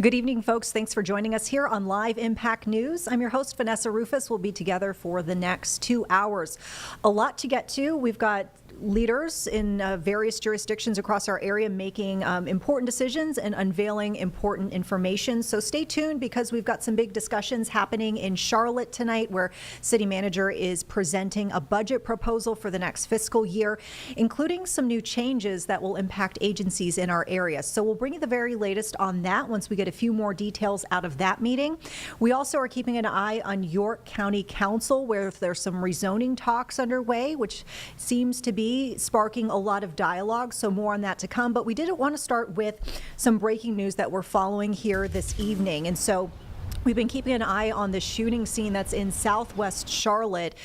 Good evening, folks. Thanks for joining us here on Live Impact News. I'm your host, Vanessa Rufus. We'll be together for the next 2 hours. A lot to get to. We've got leaders in various jurisdictions across our area making important decisions and unveiling important information. So stay tuned because we've got some big discussions happening in Charlotte tonight where City Manager is presenting a budget proposal for the next fiscal year, including some new changes that will impact agencies in our area. So we'll bring you the very latest on that once we get a few more details out of that meeting. We also are keeping an eye on York County Council where there's some rezoning talks underway, which seems to be sparking a lot of dialogue, so more on that to come. But we did want to start with some breaking news that we're following here this evening. And so we've been keeping an eye on the shooting scene that's in Southwest Charlotte.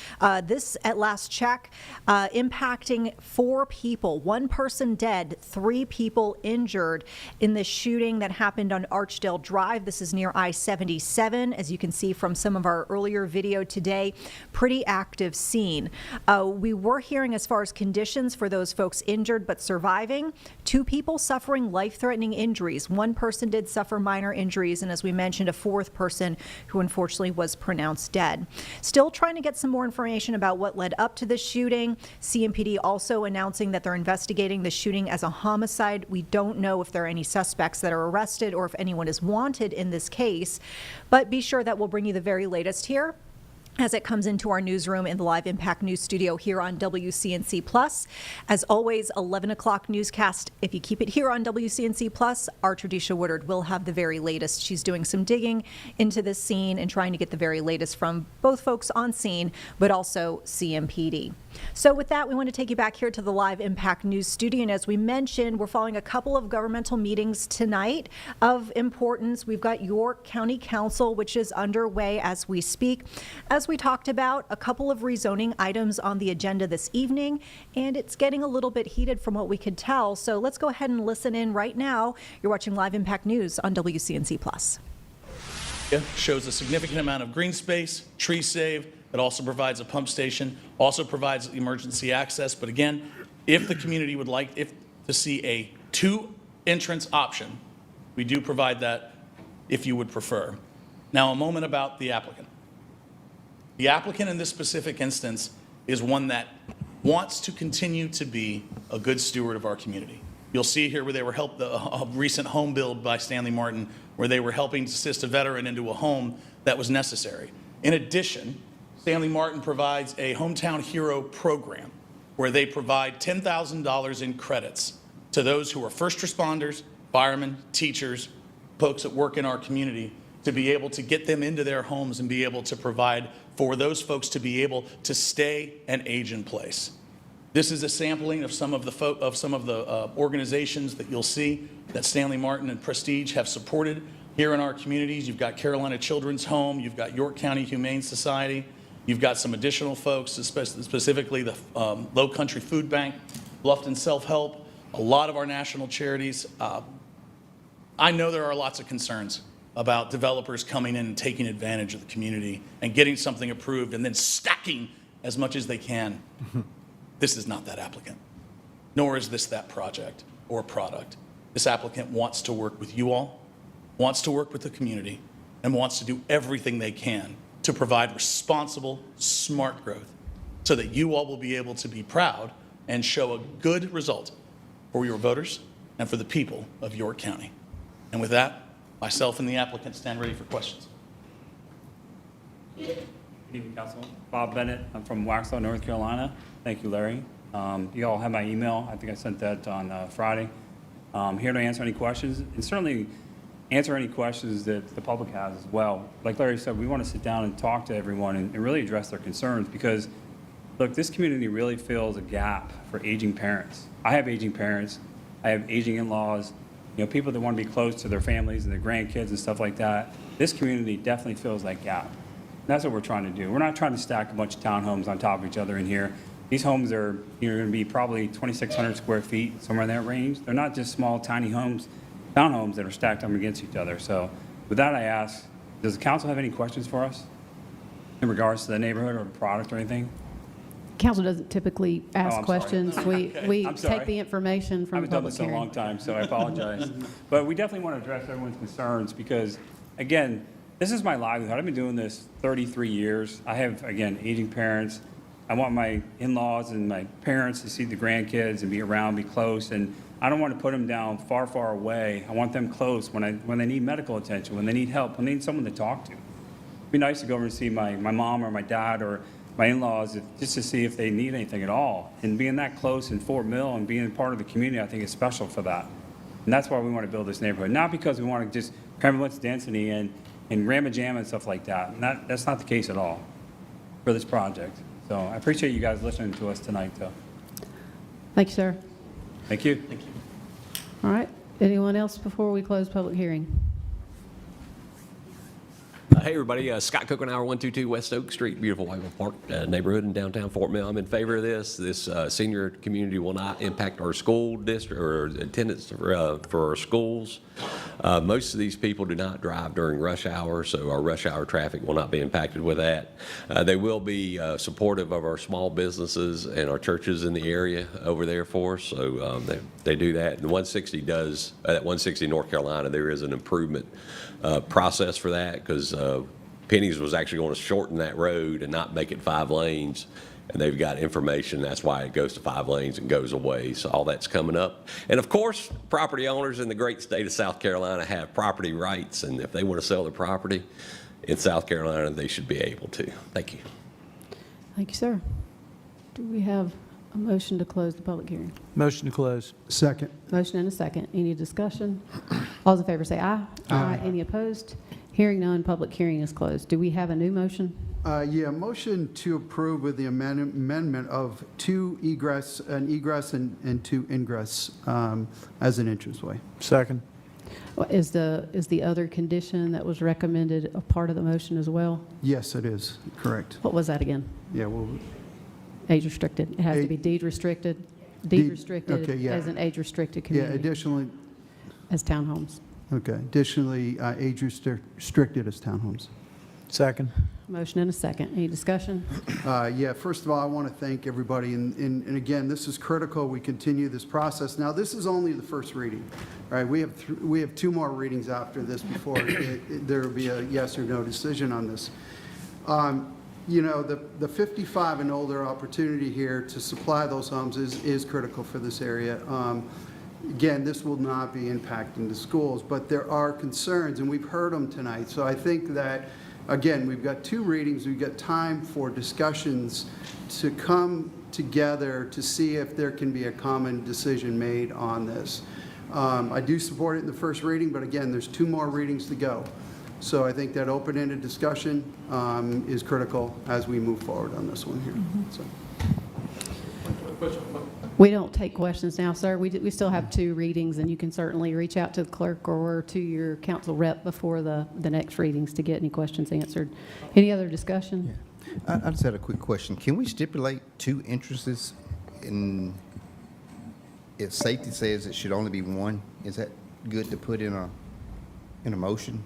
This, at last check, impacting 4 people, 1 person dead, 3 people injured in the shooting that happened on Archdale Drive. This is near I-77, as you can see from some of our earlier video today. Pretty active scene. We were hearing as far as conditions for those folks injured but surviving. 2 people suffering life-threatening injuries. 1 person did suffer minor injuries, and as we mentioned, a 4th person who unfortunately was pronounced dead. Still trying to get some more information about what led up to the shooting. CMPD also announcing that they're investigating the shooting as a homicide. We don't know if there are any suspects that are arrested or if anyone is wanted in this case, but be sure that we'll bring you the very latest here as it comes into our newsroom in the Live Impact News studio here on WCNC Plus. As always, 11 o'clock newscast. If you keep it here on WCNC Plus, our Tradisha Woodard will have the very latest. She's doing some digging into this scene and trying to get the very latest from both folks on scene, but also CMPD. So with that, we want to take you back here to the Live Impact News studio. And as we mentioned, we're following a couple of governmental meetings tonight of importance. We've got York County Council, which is underway as we speak. As we talked about, a couple of rezoning items on the agenda this evening, and it's getting a little bit heated from what we could tell. So let's go ahead and listen in right now. You're watching Live Impact News on WCNC Plus. Shows a significant amount of green space, tree save. It also provides a pump station, also provides emergency access. But again, if the community would like to see a 2-entrance option, we do provide that if you would prefer. Now, a moment about the applicant. The applicant in this specific instance is one that wants to continue to be a good steward of our community. You'll see here where they were helped, a recent home build by Stanley Martin, where they were helping to assist a veteran into a home that was necessary. In addition, Stanley Martin provides a Hometown Hero program where they provide $10,000 in credits to those who are first responders, firemen, teachers, folks that work in our community, to be able to get them into their homes and be able to provide for those folks to be able to stay and age in place. This is a sampling of some of the organizations that you'll see that Stanley Martin and Prestige have supported here in our communities. You've got Carolina Children's Home, you've got York County Humane Society, you've got some additional folks, specifically the Low Country Food Bank, Bluffton Self-Help, a lot of our national charities. I know there are lots of concerns about developers coming in and taking advantage of the community and getting something approved and then stacking as much as they can. This is not that applicant, nor is this that project or product. This applicant wants to work with you all, wants to work with the community, and wants to do everything they can to provide responsible, smart growth so that you all will be able to be proud and show a good result for your voters and for the people of York County. And with that, myself and the applicant stand ready for questions. Good evening, Council. Bob Bennett. I'm from Waxhaw, North Carolina. Thank you, Larry. You all have my email. I think I sent that on Friday. Here to answer any questions, and certainly answer any questions that the public has as well. Like Larry said, we want to sit down and talk to everyone and really address their concerns because, look, this community really fills a gap for aging parents. I have aging parents. I have aging in-laws. You know, people that want to be close to their families and their grandkids and stuff like that. This community definitely fills that gap. And that's what we're trying to do. We're not trying to stack a bunch of townhomes on top of each other in here. These homes are going to be probably 2,600 square feet, somewhere in that range. They're not just small, tiny homes, townhomes that are stacked up against each other. So with that, I ask, does the council have any questions for us in regards to the neighborhood or the product or anything? Council doesn't typically ask I'm sorry. questions. We I'm sorry. take the information I from haven't done public this in a long hearing. time, so I apologize. But we definitely want to address everyone's concerns because, again, this is my livelihood. I've been doing this 33 years. I have, again, aging parents. I want my in-laws and my parents to see the grandkids and be around, be close. And I don't want to put them down far, far away. I want them close when they need medical attention, when they need help, when they need someone to talk to. It'd be nice to go over and see my mom or my dad or my in-laws just to see if they need anything at all. And being that close in Fort Mill and being part of the community, I think is special for that. And that's why we want to build this neighborhood. Not because we want to just cram a bunch of density and ram a jam and stuff like that. And that's not the case at all for this project. So I appreciate you guys listening to us tonight, though. Thank you, sir. Thank you. All right. Anyone else before we close public hearing? Hey, everybody. Scott Cook, 122 West Oak Street, beautiful Whiteville Park neighborhood in downtown Fort Mill. I'm in favor of this. This senior community will not impact our school district or attendance for our schools. Most of these people do not drive during rush hour, so our rush hour traffic will not be impacted with that. They will be supportive of our small businesses and our churches in the area over there for us, so they do that. And 160 does, at 160 North Carolina, there is an improvement process for that because Penny's was actually going to shorten that road and not make it 5 lanes. And they've got information, that's why it goes to 5 lanes and goes away. So all that's coming up. And of course, property owners in the great state of South Carolina have property rights. And if they want to sell their property in South Carolina, they should be able to. Thank you. Thank you, sir. Do we have a motion to close the public hearing? Motion to close. Second. Motion and a second. Any discussion? All those in favor say aye. Aye. Any opposed? Hearing none, public hearing is closed. Do we have a new motion? Yeah, motion to approve with the amendment of 2 egress and 2 ingress as an entranceway. Second. Is the other condition that was recommended a part of the motion as well? Yes, it is, correct. What was that again? Yeah, well, Age restricted. It has to be deed restricted. Deed Deed- restricted okay, yeah. as an age restricted yeah, community, additionally, as townhomes. okay, additionally, age restricted as townhomes. Second. Motion and a second. Any discussion? Yeah, first of all, I want to thank everybody, and again, this is critical, we continue this process. Now, this is only the first reading, all right? We have 2 more readings after this before there will be a yes or no decision on this. You know, the 55 and older opportunity here to supply those homes is critical for this area. Again, this will not be impacting the schools, but there are concerns, and we've heard them tonight. So I think that, again, we've got 2 readings, we've got time for discussions to come together to see if there can be a common decision made on this. I do support it in the first reading, but again, there's 2 more readings to go. So I think that open-ended discussion is critical as we move forward on this one here. So. We don't take questions now, sir. We still have 2 readings, and you can certainly reach out to the clerk or to your council rep before the next readings to get any questions answered. Any other discussion? I just had a quick question. Can we stipulate 2 entrances in, if safety says it should only be 1, is that good to put in a motion?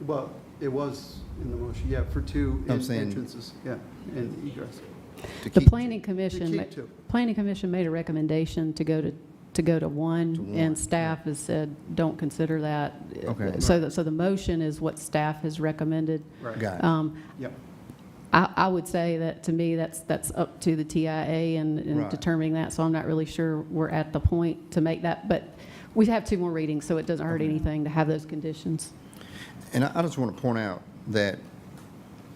Well, it was in the motion, yeah, for 2 I'm saying- entrances, yeah, and egress. To The keep- planning commission, keep 2. planning commission made a recommendation to go to 1, and staff has said, don't consider that. Okay. So the motion is what staff has recommended. Right. Got it. Yep. I would say that, to me, that's up to the TIA and Right. determining that, so I'm not really sure we're at the point to make that, but we have 2 more readings, so it doesn't hurt anything to have those conditions. And I just want to point out that,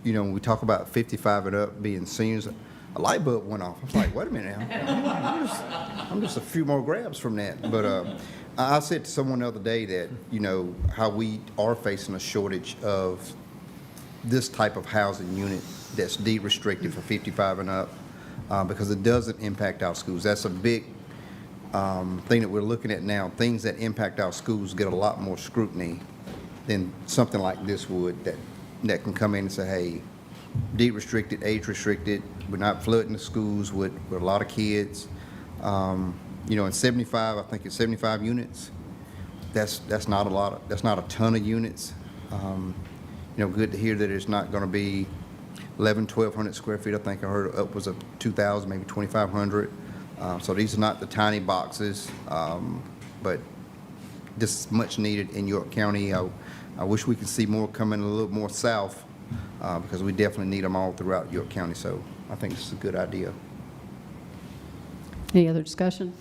you know, when we talk about 55 and up being seniors, a light bulb went off. I was like, wait a minute now. I'm just a few more grabs from that. But I said to someone the other day that, you know, how we are facing a shortage of this type of housing unit that's deed restricted for 55 and up because it doesn't impact our schools. That's a big thing that we're looking at now. Things that impact our schools get a lot more scrutiny than something like this would that can come in and say, hey, deed restricted, age restricted, we're not flooding the schools with a lot of kids. You know, in 75, I think it's 75 units. That's not a lot. That's not a ton of units. You know, good to hear that it's not going to be 1,200 square feet. I think I heard upwards of 2,000, maybe 2,500. So these are not the tiny boxes, but this is much needed in York County. I wish we could see more coming a little more south, because we definitely need them all throughout York County. So I think this is a good idea. Any other discussion?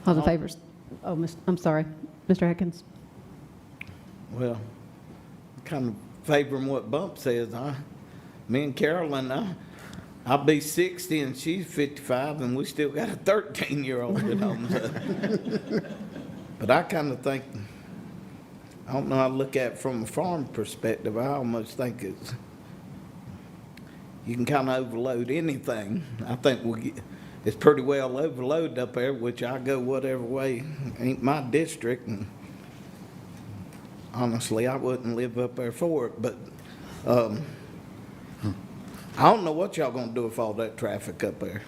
All in favor? Oh, I'm sorry. Mr. Atkins? Well, kind of favoring what Bump says. Me and Carolyn, I'll be 60 and she's 55, and we still got a 13-year-old at home. So. But I kind of think, I don't know how to look at it from a farm perspective. I almost think you can kind of overload anything. I think it's pretty well overloaded up there, which I go whatever way. Ain't my district, and honestly, I wouldn't live up there for it. But I don't know what y'all gonna do with all that traffic up there.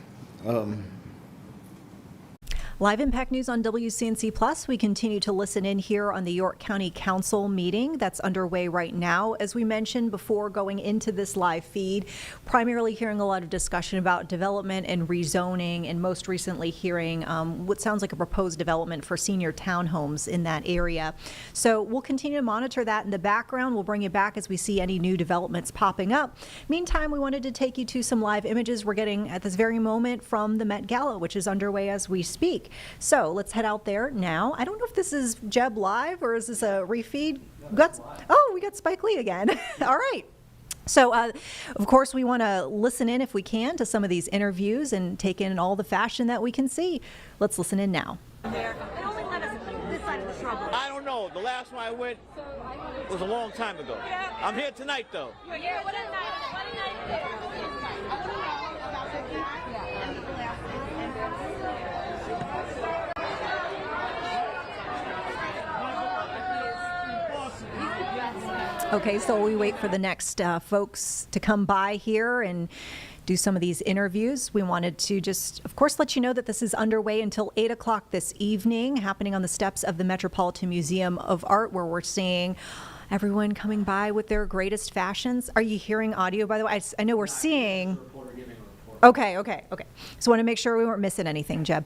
Live Impact News on WCNC Plus. We continue to listen in here on the York County Council meeting that's underway right now. As we mentioned before going into this live feed, primarily hearing a lot of discussion about development and rezoning, and most recently hearing what sounds like a proposed development for senior townhomes in that area. So we'll continue to monitor that in the background. We'll bring you back as we see any new developments popping up. Meantime, we wanted to take you to some live images we're getting at this very moment from the Met Gala, which is underway as we speak. So let's head out there now. I don't know if this is Jeb Live or is this a refeed? We got Spike Lee again. All right. So, of course, we want to listen in if we can to some of these interviews and take in all the fashion that we can see. Let's listen in now. I don't know. The last one I went was a long time ago. I'm here tonight, though. Yeah, what a night. Okay, so we wait for the next folks to come by here and do some of these interviews. We wanted to just, of course, let you know that this is underway until 8 o'clock this evening, happening on the steps of the Metropolitan Museum of Art, where we're seeing everyone coming by with their greatest fashions. Are you hearing audio, by the way? I know we're seeing... Okay. So I want to make sure we weren't missing anything, Jeb.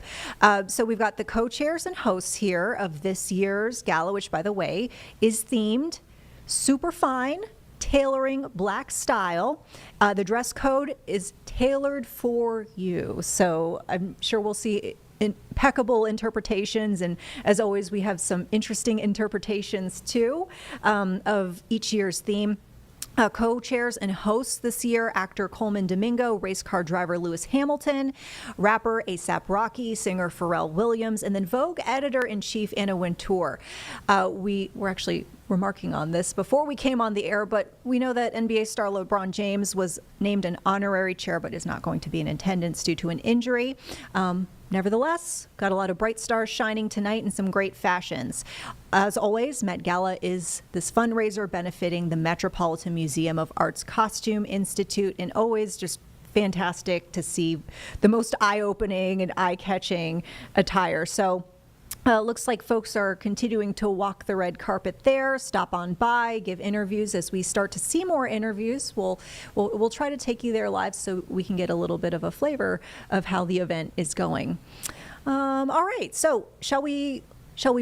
So we've got the co-chairs and hosts here of this year's gala, which, by the way, is themed super fine, tailoring black style. The dress code is tailored for you. So I'm sure we'll see impeccable interpretations. And as always, we have some interesting interpretations too of each year's theme. Co-chairs and hosts this year, actor Coleman Domingo, race car driver Lewis Hamilton, rapper A$AP Rocky, singer Pharrell Williams, and then Vogue editor-in-chief Anna Wintour. We were actually remarking on this before we came on the air, but we know that NBA star LeBron James was named an honorary chair but is not going to be in attendance due to an injury. Nevertheless, got a lot of bright stars shining tonight and some great fashions. As always, Met Gala is this fundraiser benefiting the Metropolitan Museum of Art's Costume Institute, and always just fantastic to see the most eye-opening and eye-catching attire. So looks like folks are continuing to walk the red carpet there, stop on by, give interviews. As we start to see more interviews, we'll try to take you there live so we can get a little bit of a flavor of how the event is going. All right, so shall we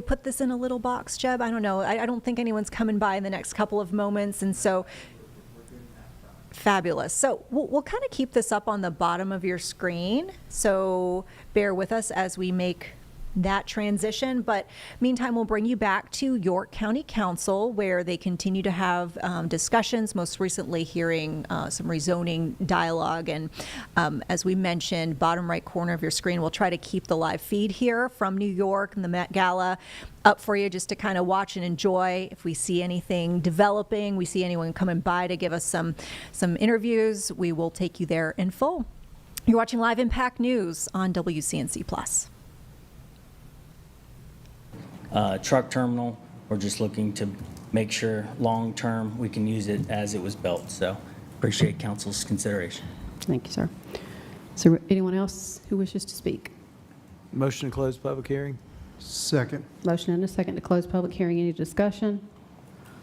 put this in a little box, Jeb? I don't know. I don't think anyone's coming by in the next couple of moments, and so fabulous. So we'll kind of keep this up on the bottom of your screen, so bear with us as we make that transition. But meantime, we'll bring you back to York County Council, where they continue to have discussions, most recently hearing some rezoning dialogue. And as we mentioned, bottom right corner of your screen, we'll try to keep the live feed here from New York and the Met Gala up for you just to kind of watch and enjoy. If we see anything developing, we see anyone coming by to give us some interviews, we will take you there in full. You're watching Live Impact News on WCNC Plus. Truck terminal, we're just looking to make sure long-term we can use it as it was built. So appreciate council's consideration. Thank you, sir. So anyone else who wishes to speak? Motion to close public hearing? Second. Motion and a second to close public hearing. Any discussion?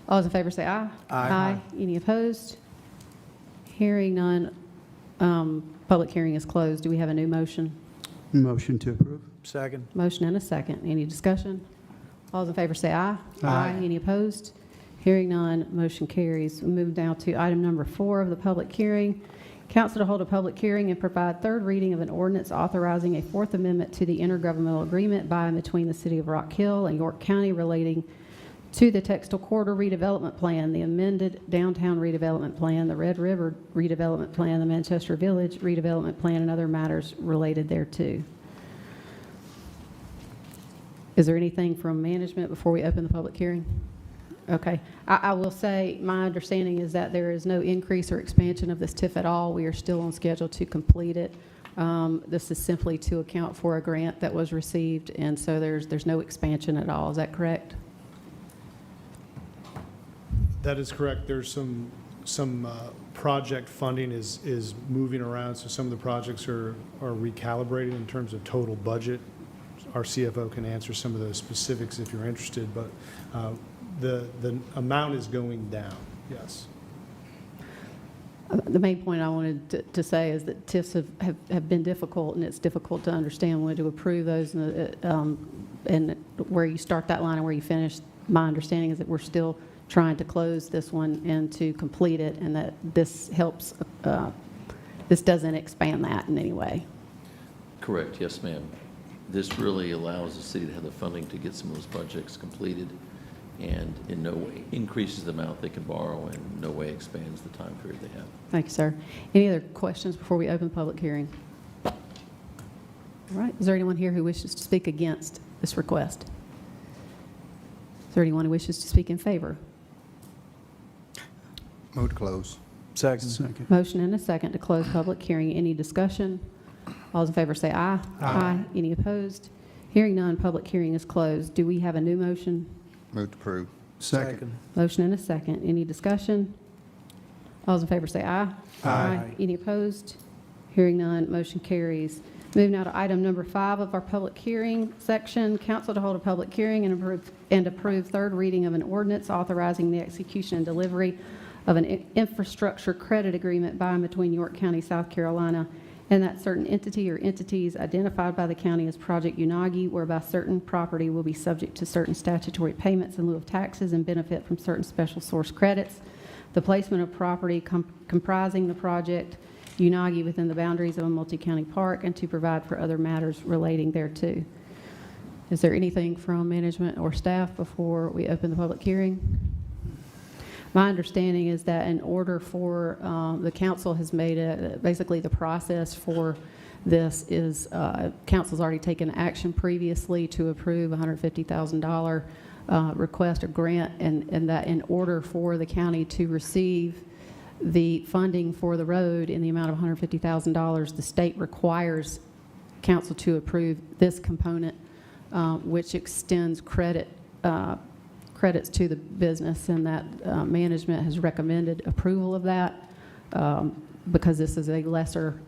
All those in favor say aye. Aye. Any opposed? Hearing none, public hearing is closed. Do we have a new motion? Motion to approve. Second. Motion and a second. Any discussion? All those in favor say aye. Aye. Any opposed? Hearing none, motion carries. We move now to item number 4 of the public hearing. Council to hold a public hearing and provide third reading of an ordinance authorizing a Fourth Amendment to the intergovernmental agreement by and between the City of Rock Hill and York County relating to the Textile Corridor redevelopment plan, the amended downtown redevelopment plan, the Red River redevelopment plan, the Manchester Village redevelopment plan, and other matters related thereto. Is there anything from management before we open the public hearing? Okay. I will say, my understanding is that there is no increase or expansion of this TIF at all. We are still on schedule to complete it. This is simply to account for a grant that was received, and so there's no expansion at all. Is that correct? That is correct. There's some project funding is moving around, so some of the projects are recalibrated in terms of total budget. Our CFO can answer some of those specifics if you're interested, but the amount is going down, yes. The main point I wanted to say is that TIFs have been difficult, and it's difficult to understand when to approve those, and where you start that line and where you finish. My understanding is that we're still trying to close this one and to complete it, and that this helps, this doesn't expand that in any way. Correct, yes, ma'am. This really allows the city to have the funding to get some of those projects completed, and in no way increases the amount they can borrow, and in no way expands the time period they have. Thank you, sir. Any other questions before we open the public hearing? All right. Is there anyone here who wishes to speak against this request? Is there anyone who wishes to speak in favor? Move to close. Second. Motion and a second to close public hearing. Any discussion? All those in favor say aye. Aye. Any opposed? Hearing none, public hearing is closed. Do we have a new motion? Move to approve. Second. Motion and a second. Any discussion? All those in favor say aye. Aye. Any opposed? Hearing none, motion carries. Moving now to item number 5 of our public hearing section. Council to hold a public hearing and approve third reading of an ordinance authorizing the execution and delivery of an infrastructure credit agreement by and between York County, South Carolina, and that certain entity or entities identified by the county as Project Unagi, whereby certain property will be subject to certain statutory payments in lieu of taxes and benefit from certain special source credits. The placement of property comprising the project Unagi within the boundaries of a multi-county park, and to provide for other matters relating thereto. Is there anything from management or staff before we open the public hearing? My understanding is that in order for, the council has made basically the process for this is, council's already taken action previously to approve a $150,000 request or grant, and that in order for the county to receive the funding for the road in the amount of $150,000, the state requires council to approve this component, which extends credits to the business, and that management has recommended approval of that because this is a lesser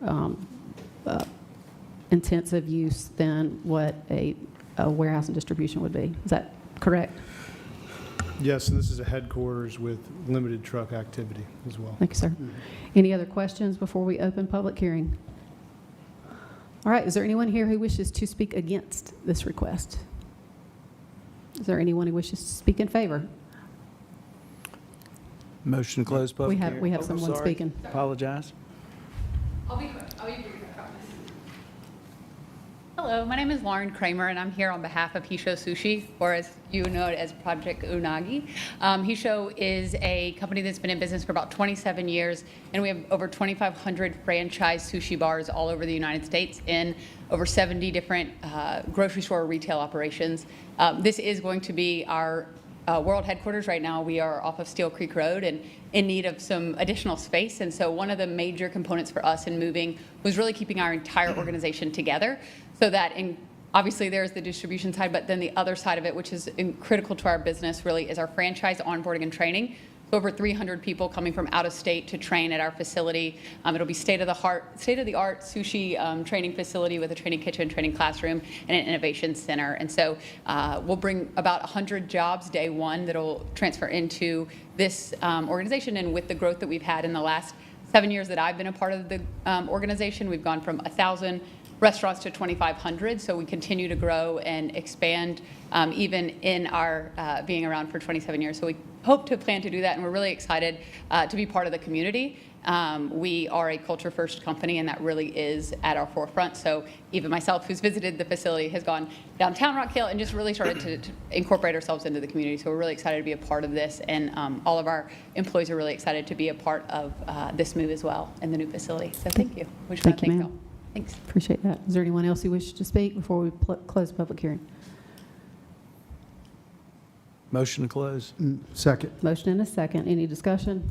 intensive use than what a warehouse and distribution would be. Is that correct? Yes, and this is a headquarters with limited truck activity as well. Thank you, sir. Any other questions before we open public hearing? All right, is there anyone here who wishes to speak against this request? Is there anyone who wishes to speak in favor? Motion to close public hearing. We have Oh, someone sorry. speaking. Apologize. I'll be quick. I'll be brief, I promise. Hello, my name is Lauren Kramer, and I'm here on behalf of Hisho Sushi, or as you know it as Project Unagi. Hisho is a company that's been in business for about 27 years, and we have over 2,500 franchise sushi bars all over the United States in over 70 different grocery store retail operations. This is going to be our world headquarters. Right now we are off of Steel Creek Road and in need of some additional space, and so one of the major components for us in moving was really keeping our entire organization together, so that obviously there's the distribution side, but then the other side of it, which is critical to our business really, is our franchise onboarding and training. Over 300 people coming from out of state to train at our facility. It'll be state-of-the-art sushi training facility with a training kitchen, training classroom, and an innovation center. And so we'll bring about 100 jobs day one that'll transfer into this organization. And with the growth that we've had in the last 7 years that I've been a part of the organization, we've gone from 1,000 restaurants to 2,500. So we continue to grow and expand, even in our being around for 27 years. So we hope to plan to do that, and we're really excited to be part of the community. We are a culture-first company, and that really is at our forefront. So even myself, who's visited the facility, has gone downtown Rock Hill and just really started to incorporate ourselves into the community. So we're really excited to be a part of this, and all of our employees are really excited to be a part of this move as well in the new facility. So thank you. We just want to Thank you, thank ma'am. y'all. Thanks. Appreciate that. Is there anyone else who wishes to speak before we close the public hearing? Motion to close. Second. Motion and a second. Any discussion?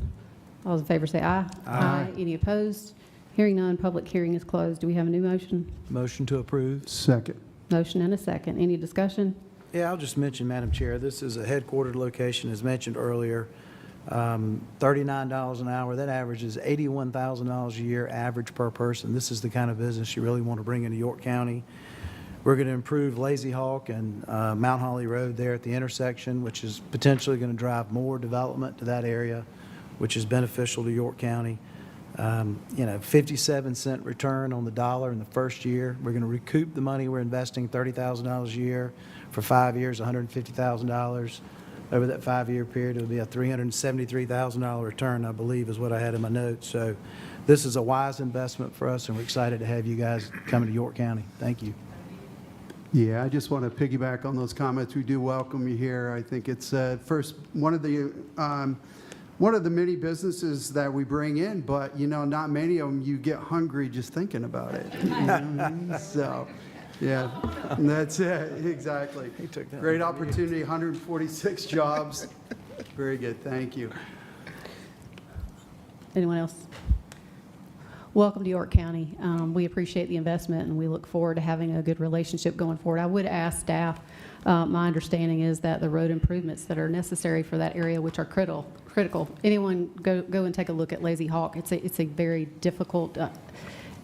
All those in favor say aye. Aye. Any opposed? Hearing none, public hearing is closed. Do we have a new motion? Motion to approve. Second. Motion and a second. Any discussion? Yeah, I'll just mention, Madam Chair, this is a headquartered location, as mentioned earlier. $39 an hour, that averages $81,000 a year average per person. This is the kind of business you really want to bring into York County. We're going to improve Lazy Hawk and Mount Holly Road there at the intersection, which is potentially going to drive more development to that area, which is beneficial to York County. 57-cent return on the dollar in the first year. We're going to recoup the money we're investing, $30,000 a year for 5 years, $150,000. Over that 5-year period, it'll be a $373,000 return, I believe, is what I had in my notes. So this is a wise investment for us, and we're excited to have you guys coming to York County. Thank you. Yeah, I just want to piggyback on those comments. We do welcome you here. I think it's first one of the many businesses that we bring in, but not many of them you get hungry just thinking about it. So, yeah, that's it exactly. Great opportunity, 146 jobs. Very good. Thank you. Anyone else? Welcome to York County. We appreciate the investment, and we look forward to having a good relationship going forward. I would ask staff, my understanding is that the road improvements that are necessary for that area, which are critical. Anyone go and take a look at Lazy Hawk. It's a very difficult,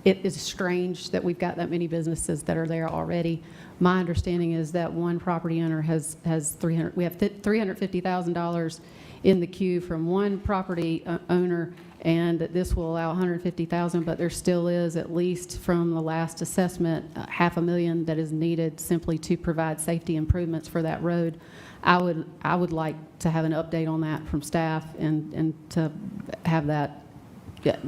it is strange that we've got that many businesses that are there already. My understanding is that one property owner has we have $350,000 in the queue from one property owner, and that this will allow $150,000, but there still is, at least from the last assessment, $500,000 that is needed simply to provide safety improvements for that road. I would like to have an update on that from staff, and to have that,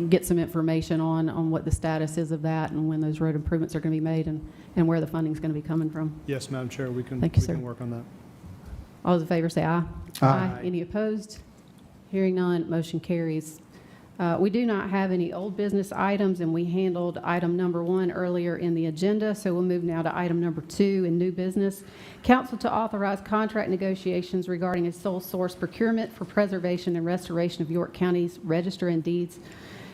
get some information on what the status is of that, and when those road improvements are going to be made, and where the funding is going to be coming from. Yes, Madam Chair, we can, Thank you, sir. work on that. All those in favor say aye. Aye. Any opposed? Hearing none, motion carries. We do not have any old business items, and we handled item number 1 earlier in the agenda, so we'll move now to item number 2 in new business. Council to authorize contract negotiations regarding a sole source procurement for preservation and restoration of York County's Register and Deeds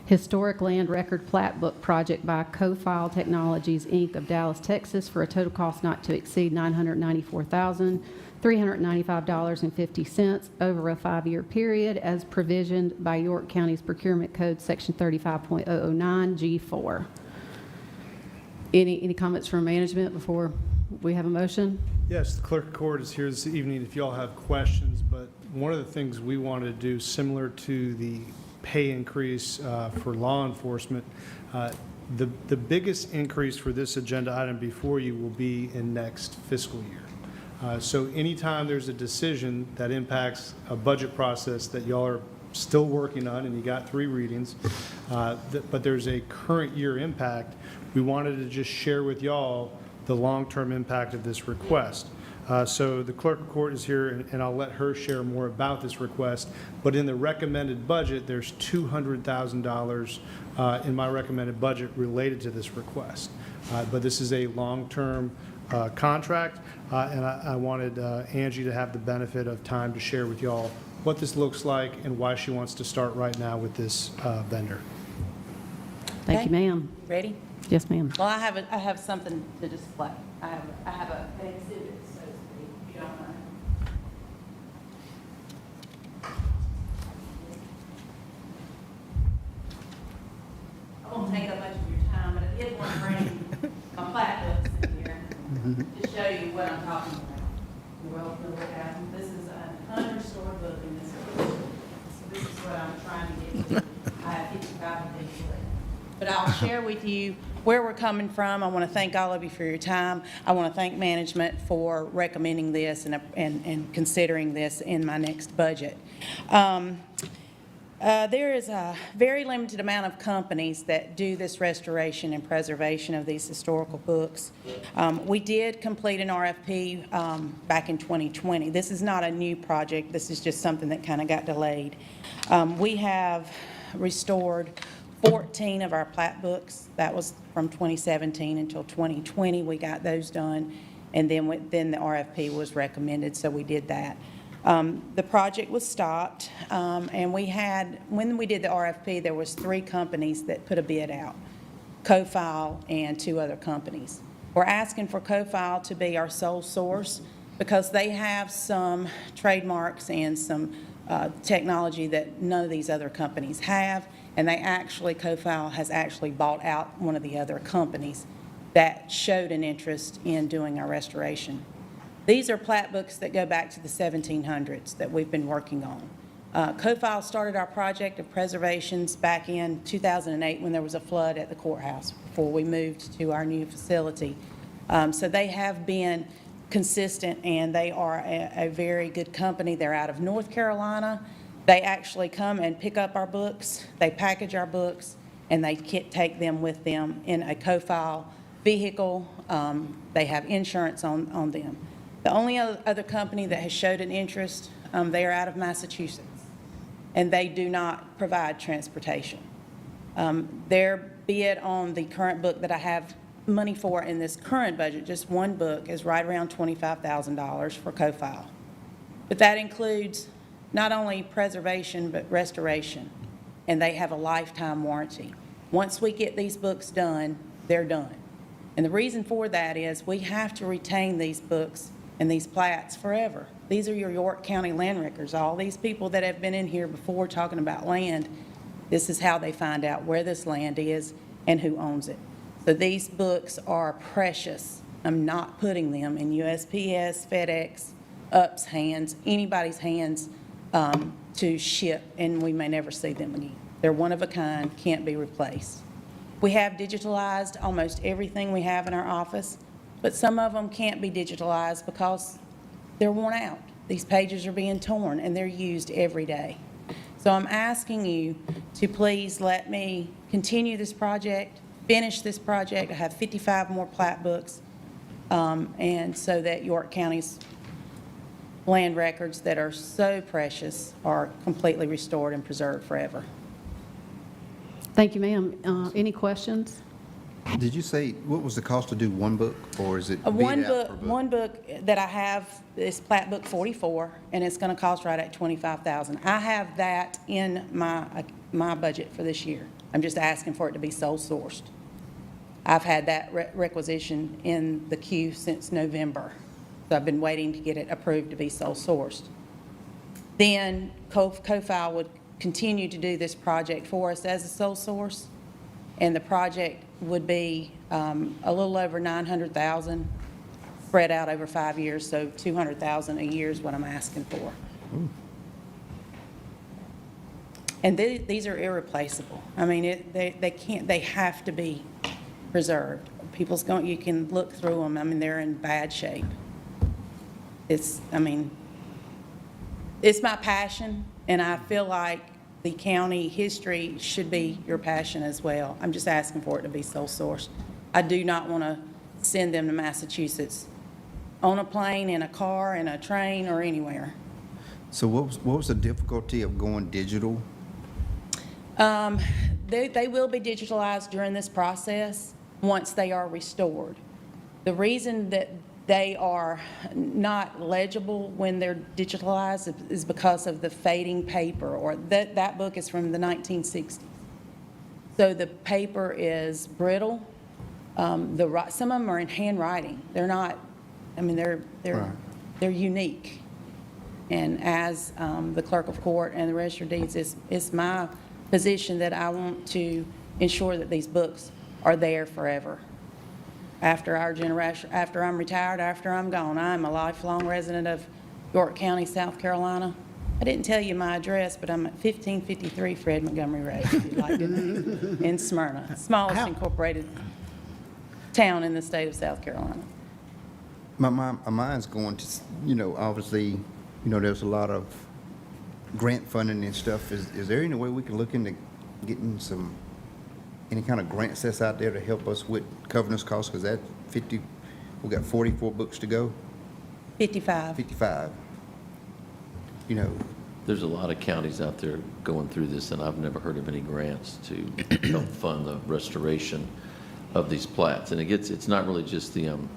Historic Land Record Plat Book project by Co-File Technologies, Inc. of Dallas, Texas, for a total cost not to exceed $994,395.50 over a 5-year period, as provisioned by York County's Procurement Code, Section 35.009 G4. Any comments from management before we have a motion? Yes, the clerk of court is here this evening if you all have questions, but one of the things we wanted to do, similar to the pay increase for law enforcement, the biggest increase for this agenda item before you will be in next fiscal year. So anytime there's a decision that impacts a budget process that y'all are still working on, and you got 3 readings, but there's a current year impact, we wanted to just share with y'all the long-term impact of this request. So the clerk of court is here, and I'll let her share more about this request. But in the recommended budget, there's $200,000 in my recommended budget related to this request. But this is a long-term contract, and I wanted Angie to have the benefit of time to share with y'all what this looks like and why she wants to start right now with this vendor. Thank you, ma'am. Ready? Yes, ma'am. Well, I have something to display. I have an exhibit, so to speak, if you don't mind. I won't take up much of your time, but I did want to bring my plat books in here to show you what I'm talking about. You're welcome to look at them. This is an understored book in this edition. So this is what I'm trying to get to. I have 55 of these left. But I'll share with you where we're coming from. I want to thank all of you for your time. I want to thank management for recommending this and considering this in my next budget. There is a very limited amount of companies that do this restoration and preservation of these historical books. We did complete an RFP back in 2020. This is not a new project. This is just something that kind of got delayed. We have restored 14 of our plat books. That was from 2017 until 2020. We got those done, and then the RFP was recommended, so we did that. The project was stopped, and when we did the RFP, there was 3 companies that put a bid out, CoFile and 2 other companies. We're asking for CoFile to be our sole source because they have some trademarks and some technology that none of these other companies have, and CoFile has actually bought out one of the other companies that showed an interest in doing our restoration. These are plat books that go back to the 1700s that we've been working on. CoFile started our project of preservations back in 2008 when there was a flood at the courthouse before we moved to our new facility. So they have been consistent, and they are a very good company. They're out of North Carolina. They actually come and pick up our books, they package our books, and they take them with them in a CoFile vehicle. They have insurance on them. The only other company that has showed an interest, they are out of Massachusetts, and they do not provide transportation. Their bid on the current book that I have money for in this current budget, just one book, is right around $25,000 for CoFile. But that includes not only preservation, but restoration, and they have a lifetime warranty. Once we get these books done, they're done. And the reason for that is we have to retain these books and these plats forever. These are your York County land records. All these people that have been in here before talking about land, this is how they find out where this land is and who owns it. So these books are precious. I'm not putting them in USPS, FedEx, UPS hands, anybody's hands to ship, and we may never see them again. They're one of a kind, can't be replaced. We have digitalized almost everything we have in our office, but some of them can't be digitalized because they're worn out. These pages are being torn, and they're used every day. So I'm asking you to please let me continue this project, finish this project. I have 55 more plat books, and so that York County's land records that are so precious are completely restored and preserved forever. Thank you, ma'am. Any questions? Did you say, what was the cost to do one book, or is it bid One out per book, one book that I have is Plat Book 44, and it's going to cost right at $25,000. I have that in my budget for this year. I'm just asking for it to be sole sourced. I've had that requisition in the queue since November, so I've been waiting to get it approved to be sole sourced. Then CoFile would continue to do this project for us as a sole source, and the project would be a little over $900,000 spread out over 5 years, so $200,000 a year is what I'm asking for. And these are irreplaceable. I mean, they have to be preserved. You can look through them. I mean, they're in bad shape. It's my passion, and I feel like the county history should be your passion as well. I'm just asking for it to be sole sourced. I do not want to send them to Massachusetts on a plane, in a car, in a train, or anywhere. So what was the difficulty of going digital? They will be digitalized during this process once they are restored. The reason that they are not legible when they're digitalized is because of the fading paper, or that book is from the 1960s. So the paper is brittle. Some of them are in handwriting. They're not, they're unique. And as the clerk of court and the register of deeds, it's my position that I want to ensure that these books are there forever. After our generation, after I'm retired, after I'm gone, I'm a lifelong resident of York County, South Carolina, I didn't tell you my address, but I'm at 1553 Fred Montgomery Road, if you'd like to know, in Smyrna, smallest incorporated town in the state of South Carolina. My mind's going to, obviously, there's a lot of grant funding and stuff. Is there any way we can look into getting any kind of grant sets out there to help us with covering this cost? Because we got 44 books to go. 55. 55. There's a lot of counties out there going through this, and I've never heard of any grants to help fund the restoration of these plats. And it's not really just the, I'm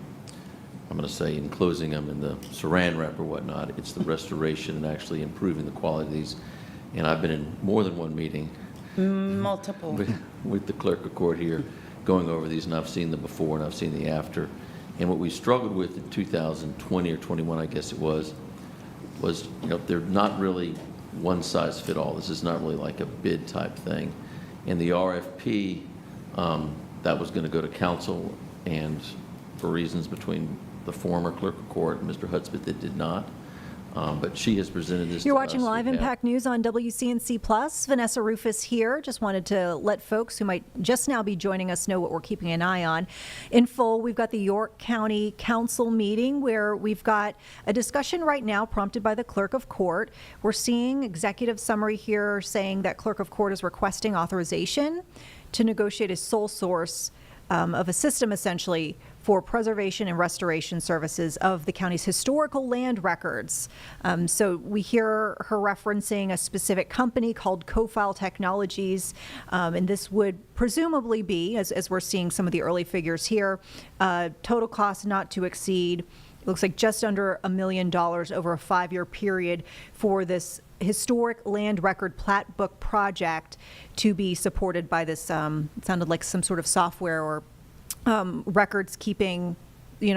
going to say enclosing them in the saran wrap or whatnot. It's the restoration and actually improving the quality of these. And I've been in more than one meeting Multiple. with the clerk of court here, going over these, and I've seen the before and I've seen the after. And what we struggled with in 2020 or 21, I guess it was they're not really one size fit all. This is not really like a bid type thing. And the RFP, that was going to go to council, and for reasons between the former clerk of court and Mr. Hudspeth, it did not. But she has presented this to us. You're watching Live We have- Impact News on WCNC Plus. Vanessa Rufus here. Just wanted to let folks who might just now be joining us know what we're keeping an eye on. In full, we've got the York County Council meeting where we've got a discussion right now prompted by the clerk of court. We're seeing executive summary here saying that clerk of court is requesting authorization to negotiate a sole source of a system essentially for preservation and restoration services of the county's historical land records. So we hear her referencing a specific company called CoFile Technologies, and this would presumably be, as we're seeing some of the early figures here, total cost not to exceed, it looks like just under $1 million over a 5-year period for this historic land record plat book project to be supported by this, it sounded like some sort of software or records keeping,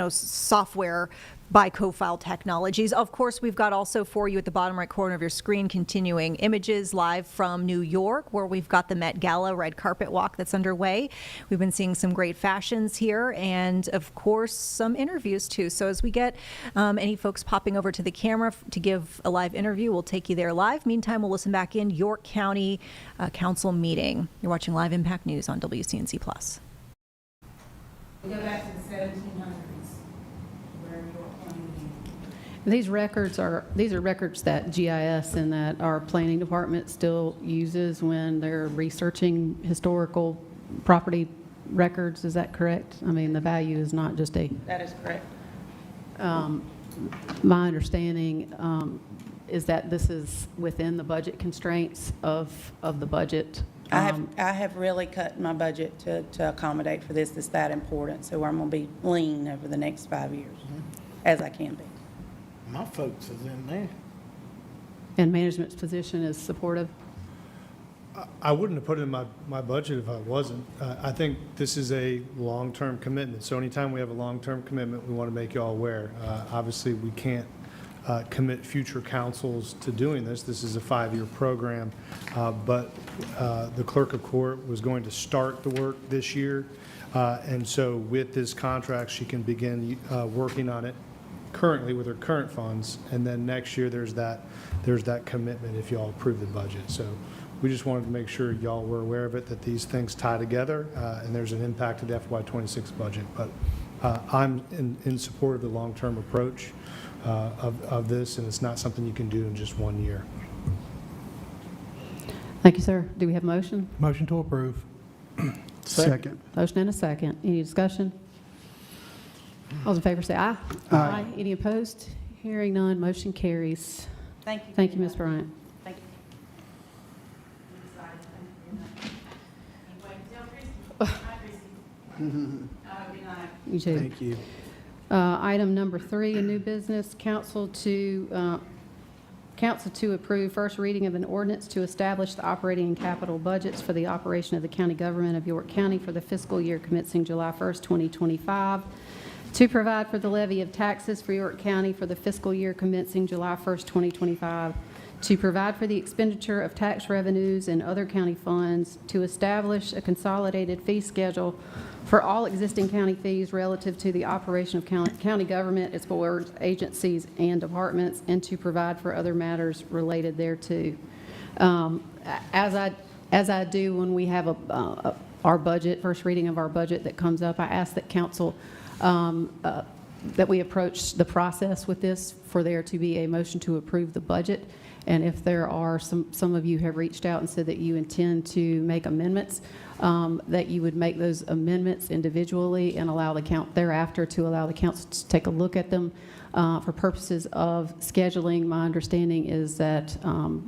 software by CoFile Technologies. Of course, we've got also for you at the bottom right corner of your screen continuing images live from New York, where we've got the Met Gala red carpet walk that's underway. We've been seeing some great fashions here and, of course, some interviews too. So as we get any folks popping over to the camera to give a live interview, we'll take you there live. Meantime, we'll listen back in York County Council meeting. You're watching Live Impact News on WCNC Plus. We go back to the 1700s, where York County began. These are records that GIS and that our planning department still uses when they're researching historical property records. Is that correct? I mean, the value is not just a. That is correct. My understanding is that this is within the budget constraints of the budget. I have really cut my budget to accommodate for this. It's that important. So I'm going to be lean over the next 5 years, as I can be. My folks is in there. And management's position is supportive. I wouldn't have put it in my budget if I wasn't. I think this is a long-term commitment. So anytime we have a long-term commitment, we want to make you all aware. Obviously, we can't commit future councils to doing this. This is a 5-year program, but the clerk of court was going to start the work this year. And so with this contract, she can begin working on it currently with her current funds. And then next year, there's that commitment if y'all approve the budget. So we just wanted to make sure y'all were aware of it, that these things tie together, and there's an impact to the FY26 budget. But I'm in support of the long-term approach of this, and it's not something you can do in just 1 year. Thank you, sir. Do we have a motion? Motion to approve. Second. Motion and a second. Any discussion? All those in favor say aye. Aye. Any opposed? Hearing none, motion carries. Thank you. Thank you, Ms. Bryant. Thank you. You too. Thank you. Item number 3, a new business, council to approve first reading of an ordinance to establish the operating and capital budgets for the operation of the county government of York County for the fiscal year commencing July 1st, 2025, to provide for the levy of taxes for York County for the fiscal year commencing July 1st, 2025, to provide for the expenditure of tax revenues and other county funds, to establish a consolidated fee schedule for all existing county fees relative to the operation of county government, its boards, agencies, and departments, and to provide for other matters related thereto. As I do when we have our budget, first reading of our budget that comes up, I ask that council, that we approach the process with this for there to be a motion to approve the budget. And if there are, some of you have reached out and said that you intend to make amendments, that you would make those amendments individually and allow the thereafter to allow the council to take a look at them. For purposes of scheduling, my understanding is that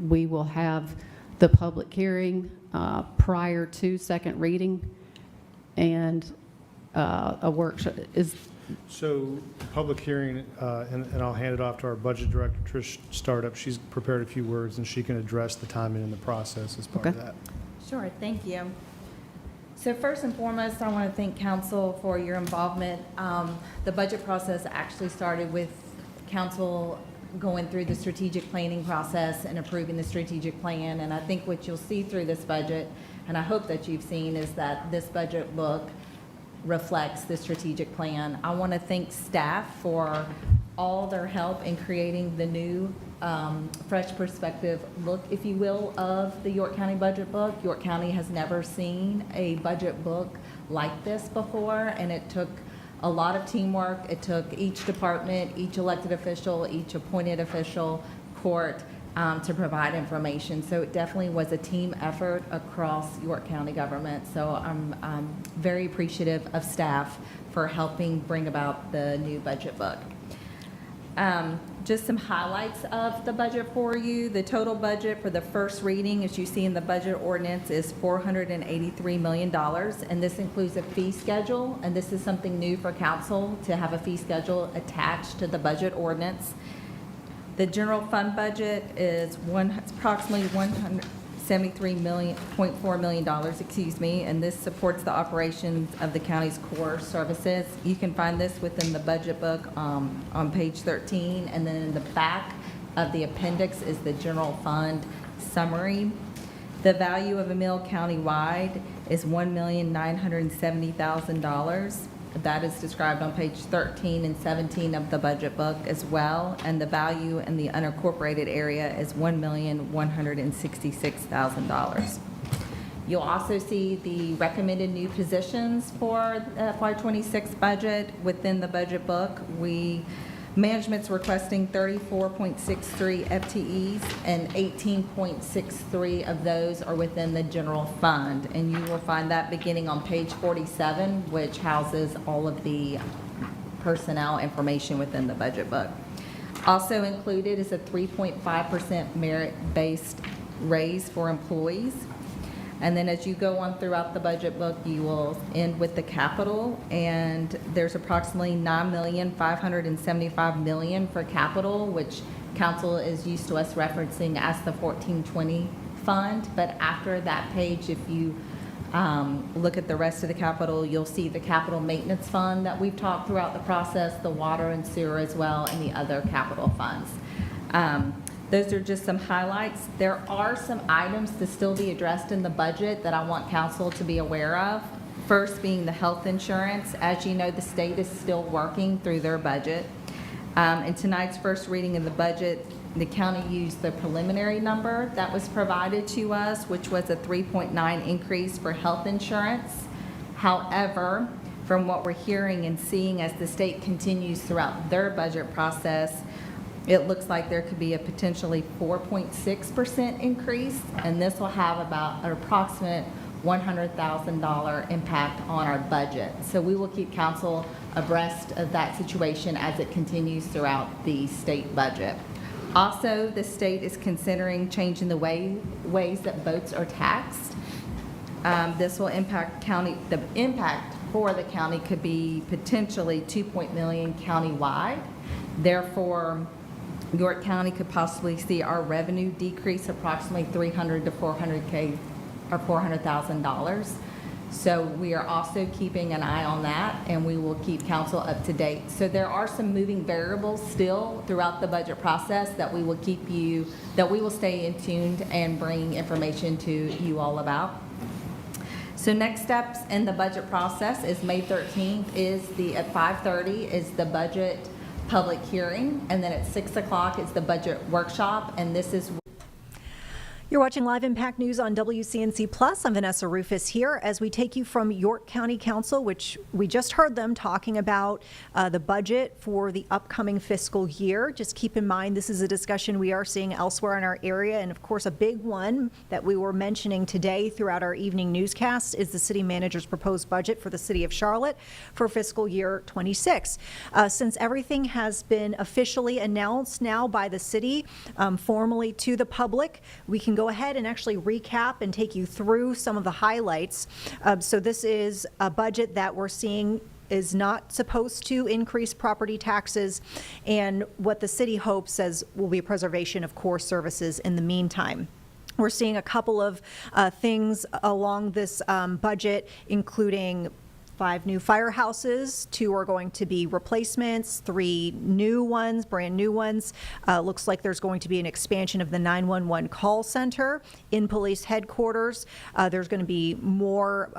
we will have the public hearing prior to second reading, and a workshop is. So, public hearing, and I'll hand it off to our budget director, Trish Startup. She's prepared a few words, and she can address the timing and the process as part of that. Sure, thank you. So first and foremost, I want to thank council for your involvement. The budget process actually started with council going through the strategic planning process and approving the strategic plan. And I think what you'll see through this budget, and I hope that you've seen, is that this budget book reflects the strategic plan. I want to thank staff for all their help in creating the new fresh perspective look, if you will, of the York County budget book. York County has never seen a budget book like this before, and it took a lot of teamwork. It took each department, each elected official, each appointed official, court, to provide information. So it definitely was a team effort across York County government. So I'm very appreciative of staff for helping bring about the new budget book. Just some highlights of the budget for you. The total budget for the first reading, as you see in the budget ordinance, is $483 million, and this includes a fee schedule, and this is something new for council, to have a fee schedule attached to the budget ordinance. The general fund budget is approximately $173.4 million, and this supports the operations of the county's core services. You can find this within the budget book on page 13, and then in the back of the appendix is the general fund summary. The value of a mill countywide is $1,970,000. That is described on page 13 and 17 of the budget book as well, and the value in the unincorporated area is $1,166,000. You'll also see the recommended new positions for the FY26 budget within the budget book. Management's requesting 34.63 FTEs, and 18.63 of those are within the general fund. And you will find that beginning on page 47, which houses all of the personnel information within the budget book. Also included is a 3.5% merit-based raise for employees. And then as you go on throughout the budget book, you will end with the capital, and there's approximately $9,575 million for capital, which council is used to us referencing as the 1420 fund. But after that page, if you look at the rest of the capital, you'll see the capital maintenance fund that we've talked throughout the process, the water and sewer as well, and the other capital funds. Those are just some highlights. There are some items to still be addressed in the budget that I want council to be aware of. First being the health insurance. As you know, the state is still working through their budget. In tonight's first reading of the budget, the county used the preliminary number that was provided to us, which was a 3.9 increase for health insurance. However, from what we're hearing and seeing as the state continues throughout their budget process, it looks like there could be a potentially 4.6% increase, and this will have about an approximate $100,000 impact on our budget. So we will keep council abreast of that situation as it continues throughout the state budget. Also, the state is considering changing the ways that boats are taxed. This will impact county. The impact for the county could be potentially $2 million countywide. Therefore, York County could possibly see our revenue decrease approximately $300,000 to $400,000. So we are also keeping an eye on that, and we will keep council up to date. So there are some moving variables still throughout the budget process that we will stay in tuned and bring information to you all about. So next steps in the budget process is May 13th at 5:30 is the budget public hearing, and then at 6 o'clock is the budget workshop, and this is You're watching Live Impact News on WCNC Plus. I'm Vanessa Rufus here as we take you from York County Council, which we just heard them talking about the budget for the upcoming fiscal year. Just keep in mind, this is a discussion we are seeing elsewhere in our area. And of course, a big one that we were mentioning today throughout our evening newscast is the city manager's proposed budget for the city of Charlotte for fiscal year 26. Since everything has been officially announced now by the city formally to the public, we can go ahead and actually recap and take you through some of the highlights. So this is a budget that we're seeing is not supposed to increase property taxes, and what the city hopes says will be a preservation of core services in the meantime. We're seeing a couple of things along this budget, including 5 new firehouses, 2 are going to be replacements, 3 new ones, brand new ones. Looks like there's going to be an expansion of the 911 call center in police headquarters. There's going to be more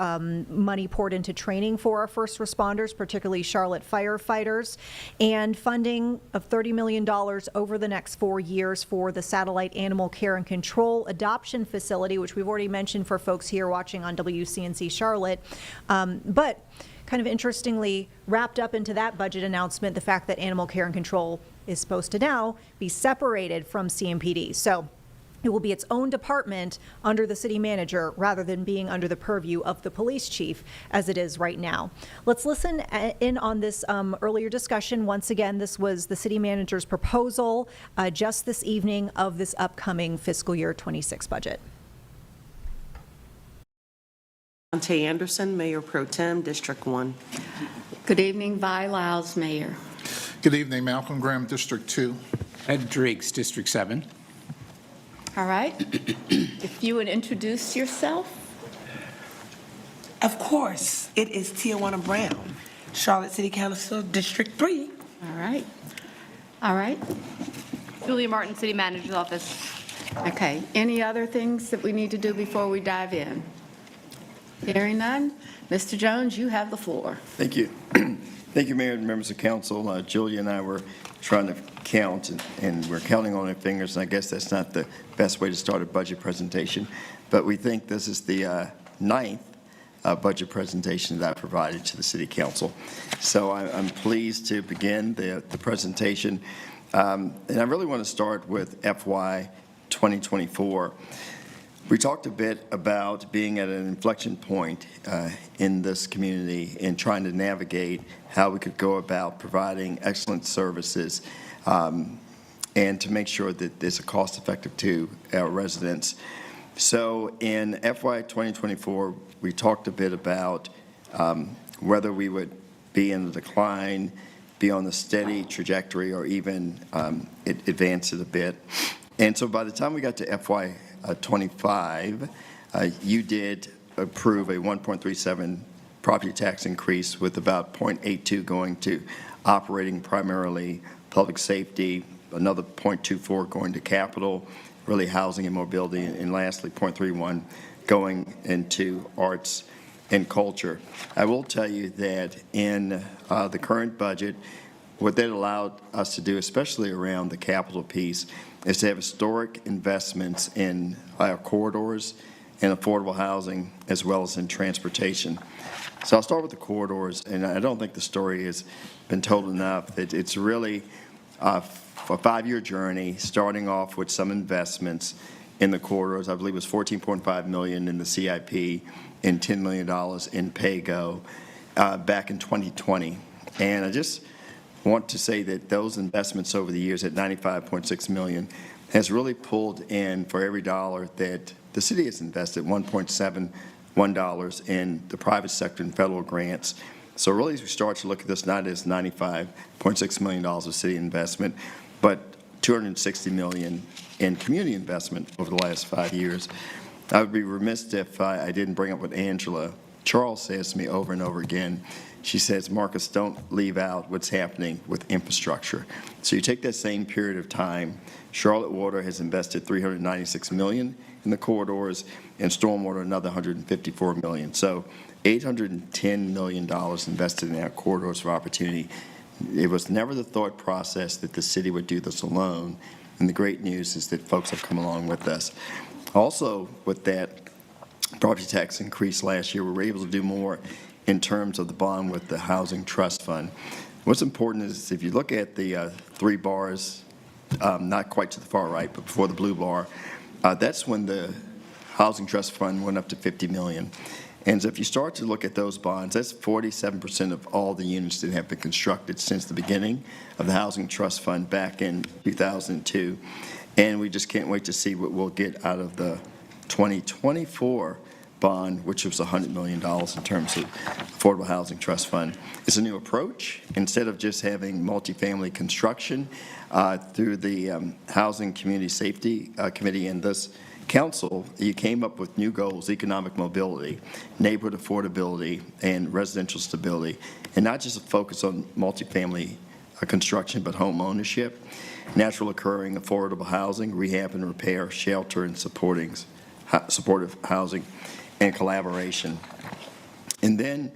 money poured into training for our first responders, particularly Charlotte firefighters, and funding of $30 million over the next 4 years for the Satellite Animal Care and Control Adoption Facility, which we've already mentioned for folks here watching on WCNC Charlotte. But kind of interestingly, wrapped up into that budget announcement, the fact that animal care and control is supposed to now be separated from CMPD. So it will be its own department under the city manager rather than being under the purview of the police chief as it is right now. Let's listen in on this earlier discussion. Once again, this was the city manager's proposal just this evening of this upcoming fiscal year 26 budget. Dante Anderson, Mayor Pro Tem, District 1. Good evening, Vi Lyles, Mayor. Good evening, Malcolm Graham, District 2. Ed Driggs, District 7. All right. If you would introduce yourself. Of course, it is Tijuana Brown, Charlotte City Council, District 3. All right. All right. Julia Martin, City Manager's Office. Okay. Any other things that we need to do before we dive in? Hearing none. Mr. Jones, you have the floor. Thank you. Thank you, Mayor and members of council. Julia and I were trying to count, and we're counting on our fingers, and I guess that's not the best way to start a budget presentation, but we think this is the 9th budget presentation that I provided to the City Council. So I'm pleased to begin the presentation, and I really want to start with FY 2024. We talked a bit about being at an inflection point in this community and trying to navigate how we could go about providing excellent services and to make sure that it's cost-effective to our residents. So in FY 2024, we talked a bit about whether we would be in the decline, be on the steady trajectory, or even advance it a bit. And so by the time we got to FY 25, you did approve a 1.37 property tax increase with about 0.82 going to operating, primarily public safety, another 0.24 going to capital, really housing and mobility, and lastly 0.31 going into arts and culture. I will tell you that in the current budget, what that allowed us to do, especially around the capital piece, is to have historic investments in our corridors and affordable housing, as well as in transportation. So I'll start with the corridors, and I don't think the story has been told enough. It's really a 5-year journey, starting off with some investments in the corridors. I believe it was $14.5 million in the CIP and $10 million in PAYGO back in 2020. And I just want to say that those investments over the years at $95.6 million has really pulled in, for every dollar that the city has invested, $1.71 in the private sector and federal grants. So really, as we start to look at this, not as $95.6 million of city investment, but $260 million in community investment over the last 5 years. I would be remiss if I didn't bring up with Angela Charles says to me over and over again, she says, Marcus, don't leave out what's happening with infrastructure. So you take that same period of time, Charlotte Water has invested $396 million in the corridors, and Stormwater another $154 million. So $810 million invested in our corridors of opportunity. It was never the thought process that the city would do this alone, and the great news is that folks have come along with us. Also, with that property tax increase last year, we were able to do more in terms of the bond with the Housing Trust Fund. What's important is if you look at the 3 bars, not quite to the far right, but before the blue bar, that's when the Housing Trust Fund went up to $50 million. And so if you start to look at those bonds, that's 47% of all the units that have been constructed since the beginning of the Housing Trust Fund back in 2002. And we just can't wait to see what we'll get out of the 2024 bond, which was $100 million in terms of Affordable Housing Trust Fund. It's a new approach. Instead of just having multifamily construction through the Housing Community Safety Committee and this council, you came up with new goals: economic mobility, neighborhood affordability, and residential stability, and not just a focus on multifamily construction, but home ownership, natural occurring affordable housing, rehab and repair, shelter, and supportive housing, and collaboration. And then,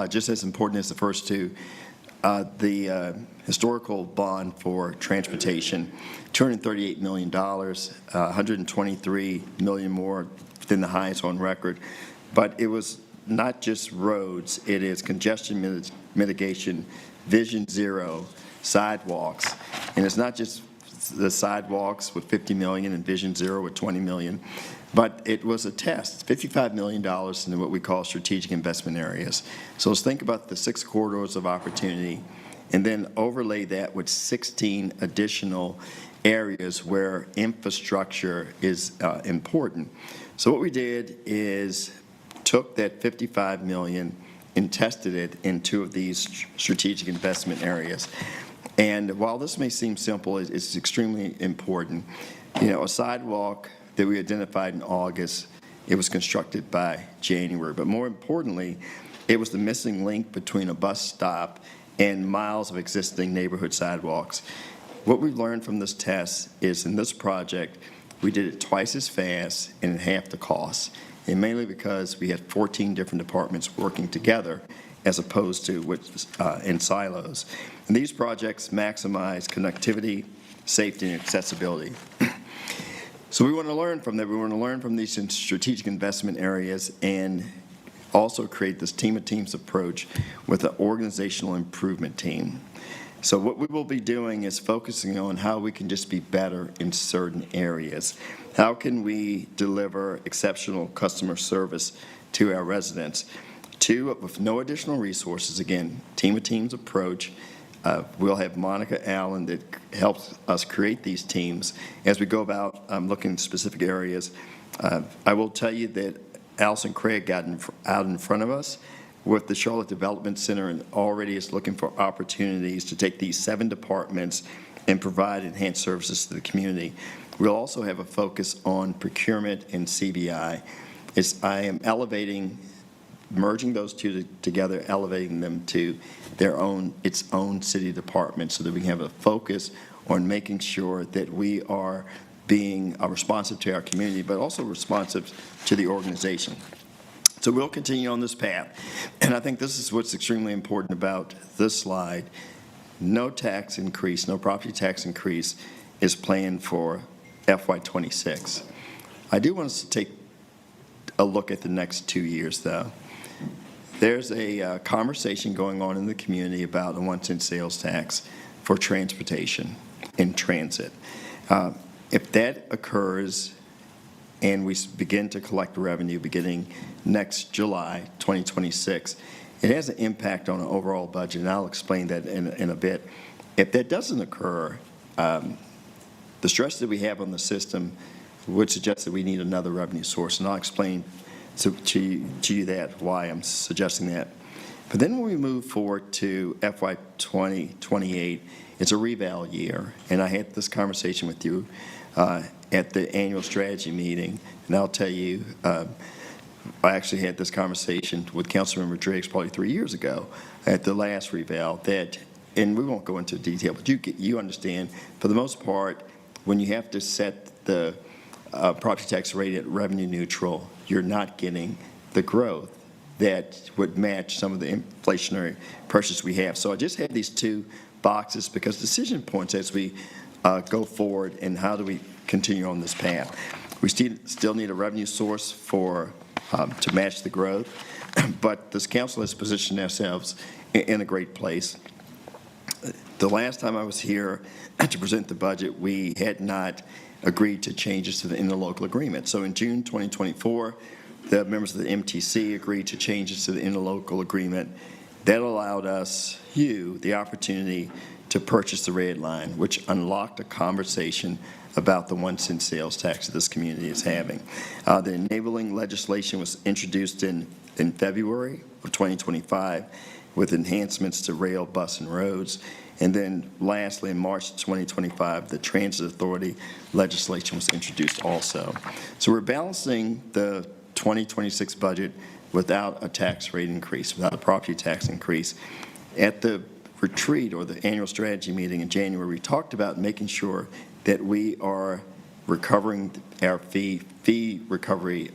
just as important as the first two, the historical bond for transportation, $238 million, $123 million more than the highest on record. But it was not just roads, it is congestion mitigation, Vision Zero, sidewalks. And it's not just the sidewalks with $50 million and Vision Zero with $20 million, but it was a test, $55 million in what we call strategic investment areas. So let's think about the 6 corridors of opportunity and then overlay that with 16 additional areas where infrastructure is important. So what we did is took that $55 million and tested it in 2 of these strategic investment areas. And while this may seem simple, it's extremely important. You know, a sidewalk that we identified in August, it was constructed by January. But more importantly, it was the missing link between a bus stop and miles of existing neighborhood sidewalks. What we've learned from this test is in this project, we did it twice as fast and at half the cost, and mainly because we had 14 different departments working together as opposed to in silos. And these projects maximize connectivity, safety, and accessibility. So we want to learn from that. We want to learn from these strategic investment areas and also create this team of teams approach with an organizational improvement team. So what we will be doing is focusing on how we can just be better in certain areas. How can we deliver exceptional customer service to our residents? 2, with no additional resources, again, team of teams approach. We'll have Monica Allen that helps us create these teams as we go about looking at specific areas. I will tell you that Allison Craig got out in front of us with the Charlotte Development Center and already is looking for opportunities to take these 7 departments and provide enhanced services to the community. We'll also have a focus on procurement and CBI. I am merging those 2 together, elevating them to its own city department so that we can have a focus on making sure that we are being responsive to our community, but also responsive to the organization. So we'll continue on this path. And I think this is what's extremely important about this slide. No tax increase, no property tax increase is planned for FY26. I do want us to take a look at the next 2 years, though. There's a conversation going on in the community about a 1-cent sales tax for transportation in transit. If that occurs and we begin to collect revenue beginning next July 2026, it has an impact on our overall budget, and I'll explain that in a bit. If that doesn't occur, the stress that we have on the system would suggest that we need another revenue source, and I'll explain to you that, why I'm suggesting that. But then when we move forward to FY 2028, it's a reval year, and I had this conversation with you at the annual strategy meeting, and I'll tell you, I actually had this conversation with Councilmember Driggs probably 3 years ago at the last reval that, and we won't go into detail, but you understand, for the most part, when you have to set the property tax rate at revenue neutral, you're not getting the growth that would match some of the inflationary pressures we have. So I just had these two boxes because decision points as we go forward and how do we continue on this path. We still need a revenue source for to match the growth, but this council has positioned ourselves in a great place. The last time I was here to present the budget, we had not agreed to changes to the interlocal agreement. So in June 2024, the members of the MTC agreed to changes to the interlocal agreement. That allowed us, the opportunity to purchase the red line, which unlocked a conversation about the 1 cent sales tax that this community is having. The enabling legislation was introduced in February of 2025 with enhancements to rail, bus, and roads. And then lastly, in March 2025, the Transit Authority legislation was introduced also. So we're balancing the 2026 budget without a tax rate increase, without a property tax increase. At the retreat or the annual strategy meeting in January, we talked about making sure that we are recovering our fee recovery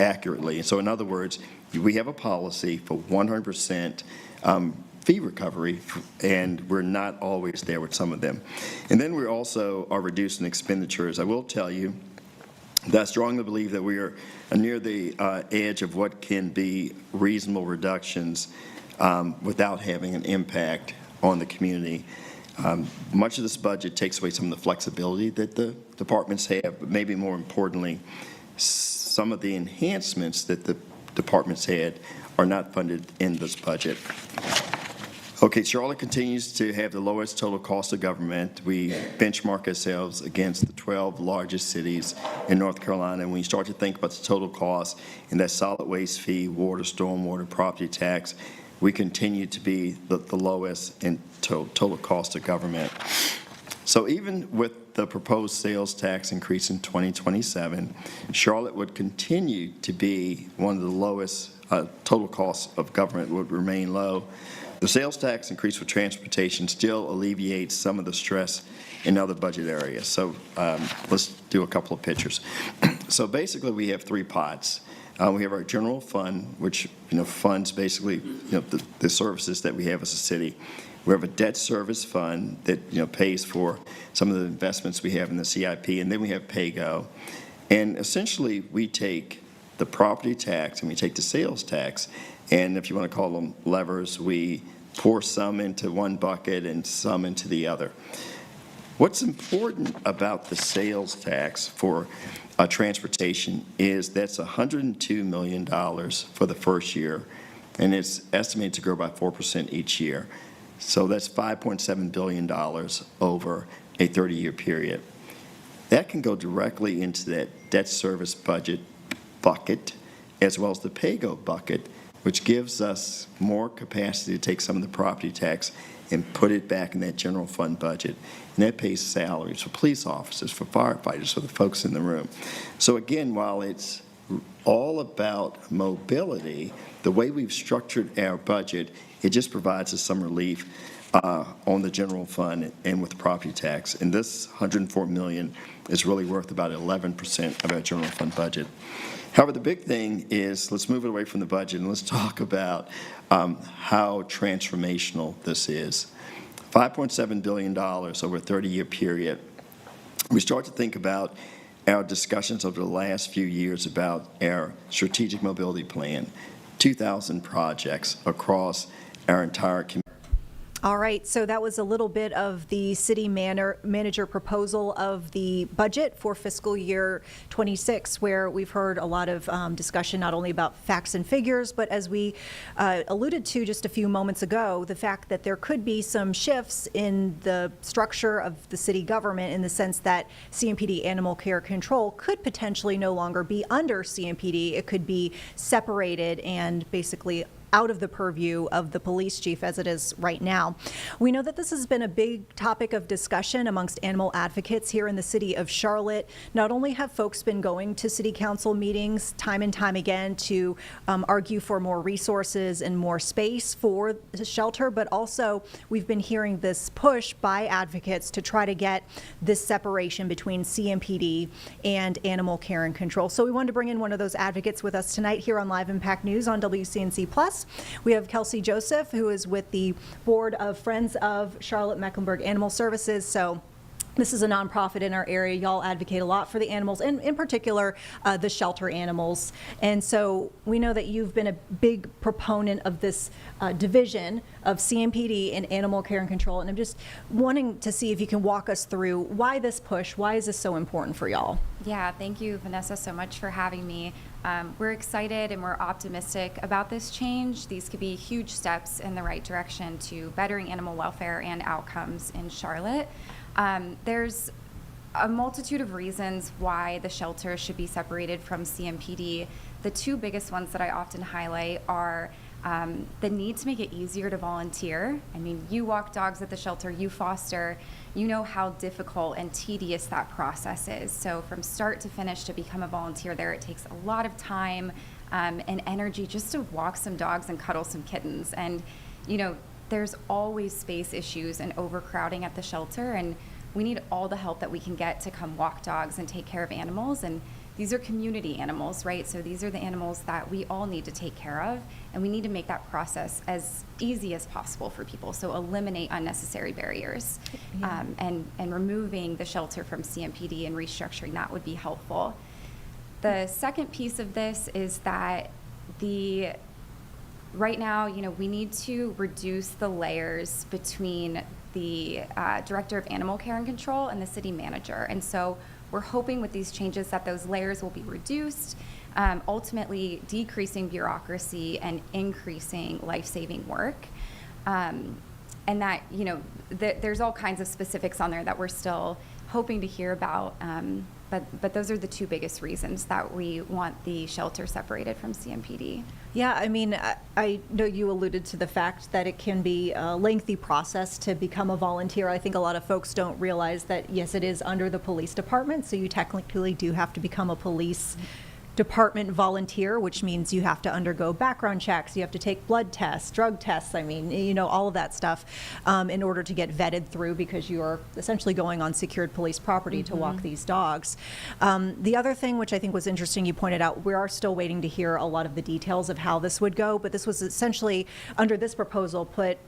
accurately. And so in other words, we have a policy for 100% fee recovery, and we're not always there with some of them. And then we also are reducing expenditures. I will tell you that I strongly believe that we are near the edge of what can be reasonable reductions without having an impact on the community. Much of this budget takes away some of the flexibility that the departments have, but maybe more importantly, some of the enhancements that the departments had are not funded in this budget. Okay, Charlotte continues to have the lowest total cost of government. We benchmark ourselves against the 12 largest cities in North Carolina. And when you start to think about the total cost and that solid waste fee, water, stormwater, property tax, we continue to be the lowest in total cost of government. So even with the proposed sales tax increase in 2027, Charlotte would continue to be one of the lowest. Total costs of government would remain low. The sales tax increase for transportation still alleviates some of the stress in other budget areas. So let's do a couple of pictures. So basically, we have three pots. We have our general fund, which funds basically the services that we have as a city. We have a debt service fund that pays for some of the investments we have in the CIP, and then we have PAYGO. And essentially, we take the property tax and we take the sales tax, and if you want to call them levers, we pour some into one bucket and some into the other. What's important about the sales tax for transportation is that's $102 million for the first year, and it's estimated to grow by 4% each year. So that's $5.7 billion over a 30-year period. That can go directly into that debt service budget bucket as well as the PAYGO bucket, which gives us more capacity to take some of the property tax and put it back in that general fund budget. And that pays salaries for police officers, for firefighters, for the folks in the room. So again, while it's all about mobility, the way we've structured our budget, it just provides us some relief on the general fund and with the property tax. And this $104 million is really worth about 11% of our general fund budget. However, the big thing is, let's move it away from the budget and let's talk about how transformational this is. $5.7 billion over a 30-year period. We start to think about our discussions over the last few years about our strategic mobility plan, 2,000 projects across our entire community. All right, so that was a little bit of the city manager proposal of the budget for fiscal year 26, where we've heard a lot of discussion not only about facts and figures, but as we alluded to just a few moments ago, the fact that there could be some shifts in the structure of the city government in the sense that CMPD Animal Care Control could potentially no longer be under CMPD. It could be separated and basically out of the purview of the police chief as it is right now. We know that this has been a big topic of discussion amongst animal advocates here in the city of Charlotte. Not only have folks been going to city council meetings time and time again to argue for more resources and more space for the shelter, but also we've been hearing this push by advocates to try to get this separation between CMPD and animal care and control. So we wanted to bring in one of those advocates with us tonight here on Live Impact News on WCNC Plus. We have Kelsey Joseph, who is with the board of Friends of Charlotte Mecklenburg Animal Services. So this is a nonprofit in our area. Y'all advocate a lot for the animals, and in particular, the shelter animals. And so we know that you've been a big proponent of this division of CMPD and animal care and control. And I'm just wanting to see if you can walk us through why this push, why is this so important for y'all? Yeah, thank you, Vanessa, so much for having me. We're excited and we're optimistic about this change. These could be huge steps in the right direction to bettering animal welfare and outcomes in Charlotte. There's a multitude of reasons why the shelter should be separated from CMPD. The two biggest ones that I often highlight are the need to make it easier to volunteer. I mean, you walk dogs at the shelter, you foster, you know how difficult and tedious that process is. So from start to finish to become a volunteer there, it takes a lot of time and energy just to walk some dogs and cuddle some kittens. And, you know, there's always space issues and overcrowding at the shelter, and we need all the help that we can get to come walk dogs and take care of animals. And these are community animals, right? So these are the animals that we all need to take care of, and we need to make that process as easy as possible for people. So eliminate unnecessary barriers, and removing the shelter from CMPD and restructuring that would be helpful. The second piece of this is that right now, you know, we need to reduce the layers between the Director of Animal Care and Control and the city manager. And so we're hoping with these changes that those layers will be reduced, ultimately decreasing bureaucracy and increasing life-saving work. And that, you know, there's all kinds of specifics on there that we're still hoping to hear about. But those are the two biggest reasons that we want the shelter separated from CMPD. Yeah, I mean, I know you alluded to the fact that it can be a lengthy process to become a volunteer. I think a lot of folks don't realize that, yes, it is under the police department, so you technically do have to become a police department volunteer, which means you have to undergo background checks, you have to take blood tests, drug tests, I mean, you know, all of that stuff in order to get vetted through, because you're essentially going on secured police property to walk these dogs. The other thing, which I think was interesting, you pointed out, we are still waiting to hear a lot of the details of how this would go, but this was essentially, under this proposal, put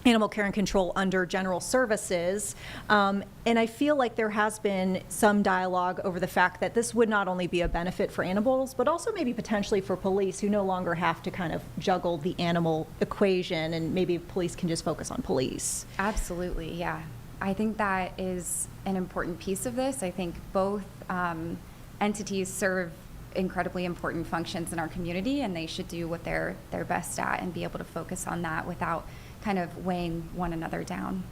Animal Care and Control under General Services. And I feel like there has been some dialogue over the fact that this would not only be a benefit for animals, but also maybe potentially for police, who no longer have to kind of juggle the animal equation, and maybe police can just focus on police. Absolutely, yeah. I think that is an important piece of this. I think both entities serve incredibly important functions in our community, and they should do what they're best at and be able to focus on that without kind of weighing one another down.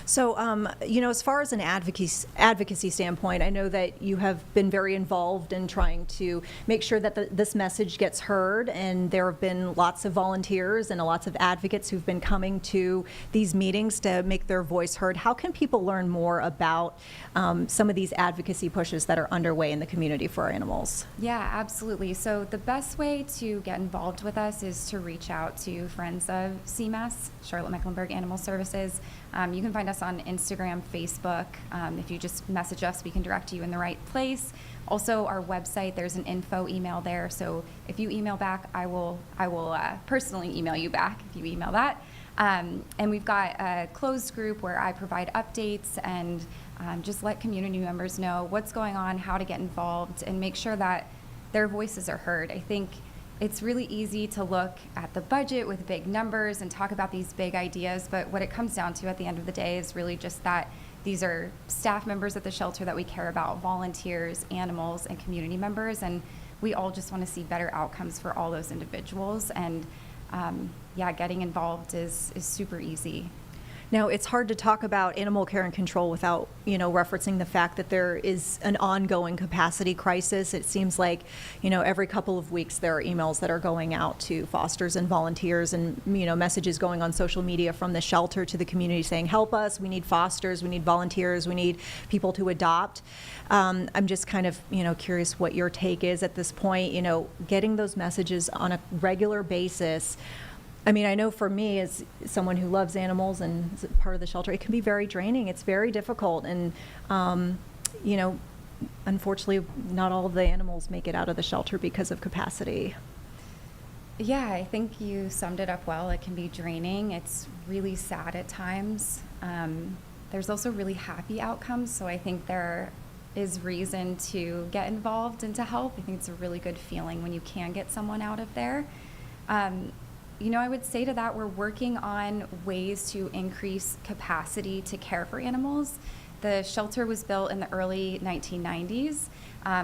So, you know, as far as an advocacy standpoint, I know that you have been very involved in trying to make sure that this message gets heard, and there have been lots of volunteers and lots of advocates who've been coming to these meetings to make their voice heard. How can people learn more about some of these advocacy pushes that are underway in the community for our animals? Yeah, absolutely. So the best way to get involved with us is to reach out to Friends of CMAS, Charlotte Mecklenburg Animal Services. You can find us on Instagram, Facebook. If you just message us, we can direct you in the right place. Also, our website, there's an info email there. So if you email back, I will personally email you back if you email that. And we've got a closed group where I provide updates and just let community members know what's going on, how to get involved, and make sure that their voices are heard. I think it's really easy to look at the budget with big numbers and talk about these big ideas, but what it comes down to at the end of the day is really just that these are staff members at the shelter that we care about, volunteers, animals, and community members, and we all just want to see better outcomes for all those individuals. And yeah, getting involved is super easy. Now, it's hard to talk about animal care and control without, referencing the fact that there is an ongoing capacity crisis. It seems like, every couple of weeks there are emails that are going out to fosters and volunteers and, messages going on social media from the shelter to the community saying, help us, we need fosters, we need volunteers, we need people to adopt. I'm just kind of, curious what your take is at this point, getting those messages on a regular basis. I mean, I know for me, as someone who loves animals and is part of the shelter, it can be very draining. It's very difficult. And, unfortunately, not all of the animals make it out of the shelter because of capacity. Yeah, I think you summed it up well. It can be draining. It's really sad at times. There's also really happy outcomes. So I think there is reason to get involved and to help. I think it's a really good feeling when you can get someone out of there. I would say to that, we're working on ways to increase capacity to care for animals. The shelter was built in the early 1990s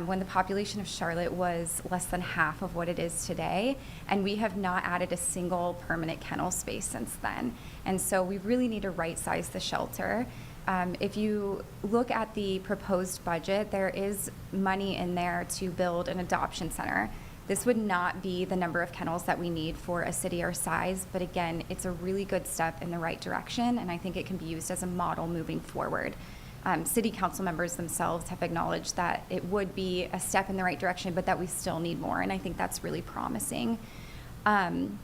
when the population of Charlotte was less than half of what it is today, and we have not added a single permanent kennel space since then. And so we really need to right-size the shelter. If you look at the proposed budget, there is money in there to build an adoption center. This would not be the number of kennels that we need for a city our size, but again, it's a really good step in the right direction, and I think it can be used as a model moving forward. City council members themselves have acknowledged that it would be a step in the right direction, but that we still need more, and I think that's really promising. I'm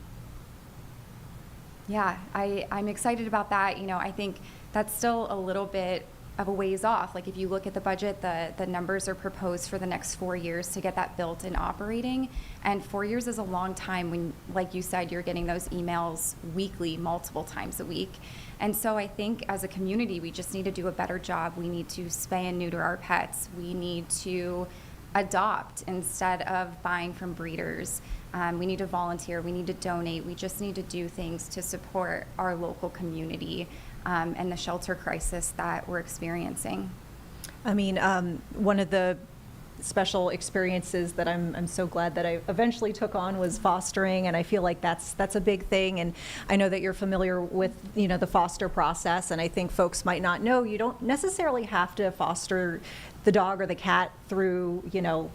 excited about that. I think that's still a little bit of a ways off. Like if you look at the budget, the numbers are proposed for the next 4 years to get that built and operating. And 4 years is a long time when, like you said, you're getting those emails weekly, multiple times a week. And so I think as a community, we just need to do a better job. We need to spay and neuter our pets. We need to adopt instead of buying from breeders. We need to volunteer. We need to donate. We just need to do things to support our local community and the shelter crisis that we're experiencing. I mean, one of the special experiences that I'm so glad that I eventually took on was fostering, and I feel like that's a big thing. And I know that you're familiar with the foster process, and I think folks might not know you don't necessarily have to foster the dog or the cat through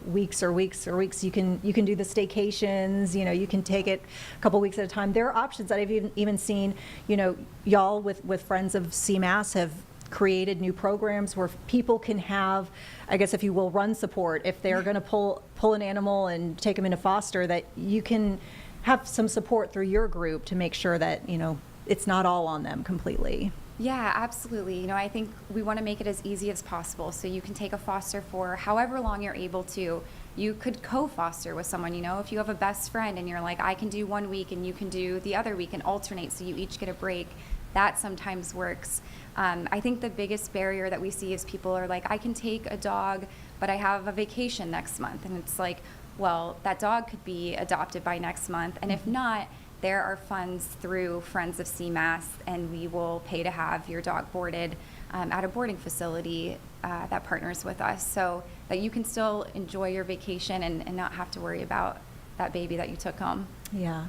weeks or weeks or weeks. You can do the staycations. You can take it a couple weeks at a time. There are options that I've even seen. Y'all with Friends of CMAS have created new programs where people can have, I guess if you will, run support. If they're going to pull an animal and take them into foster, that you can have some support through your group to make sure that it's not all on them completely. Yeah, absolutely. I think we want to make it as easy as possible. So you can take a foster for however long you're able to. You could co-foster with someone, if you have a best friend and you're like, I can do 1 week and you can do the other week and alternate so you each get a break. That sometimes works. I think the biggest barrier that we see is people are like, I can take a dog, but I have a vacation next month. And it's like, well, that dog could be adopted by next month. And if not, there are funds through Friends of CMAS, and we will pay to have your dog boarded at a boarding facility that partners with us, so that you can still enjoy your vacation and not have to worry about that baby that you took home. Yeah.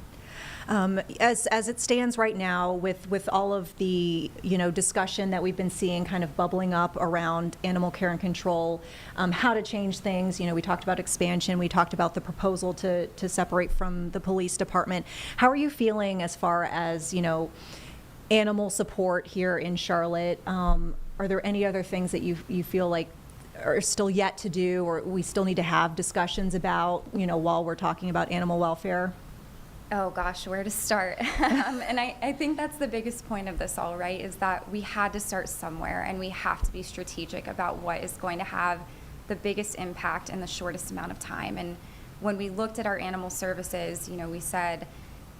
As it stands right now, with all of the discussion that we've been seeing kind of bubbling up around animal care and control, how to change things. We talked about expansion. We talked about the proposal to separate from the police department. How are you feeling as far as animal support here in Charlotte? Are there any other things that you feel like are still yet to do, or we still need to have discussions about while we're talking about animal welfare? Oh gosh, where to start? And I think that's the biggest point of this all, right, is that we had to start somewhere, and we have to be strategic about what is going to have the biggest impact in the shortest amount of time. And when we looked at our animal services, we said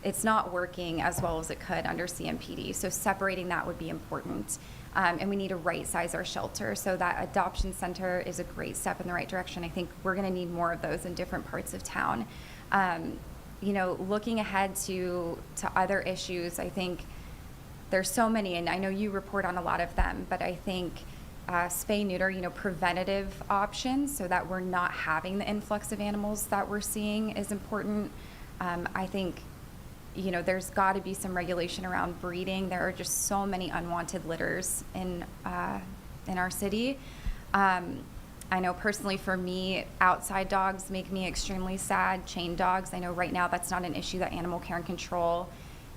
it's not working as well as it could under CMPD, so separating that would be important. And we need to right-size our shelter, so that adoption center is a great step in the right direction. I think we're going to need more of those in different parts of town. Looking ahead to other issues, I think there's so many, and I know you report on a lot of them, but I think spay, neuter, preventative options so that we're not having the influx of animals that we're seeing is important. I think you know, there's got to be some regulation around breeding. There are just so many unwanted litters in our city. I know personally for me, outside dogs make me extremely sad. Chained dogs, I know right now that's not an issue that Animal Care and Control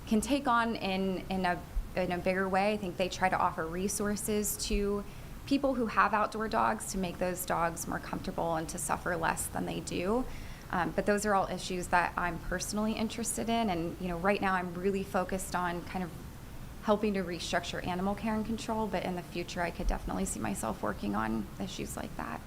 can take on in a bigger way. I think they try to offer resources to people who have outdoor dogs to make those dogs more comfortable and to suffer less than they do. But those are all issues that I'm personally interested in. And, you know, right now I'm really focused on kind of helping to restructure Animal Care and Control, but in the future I could definitely see myself working on issues like that.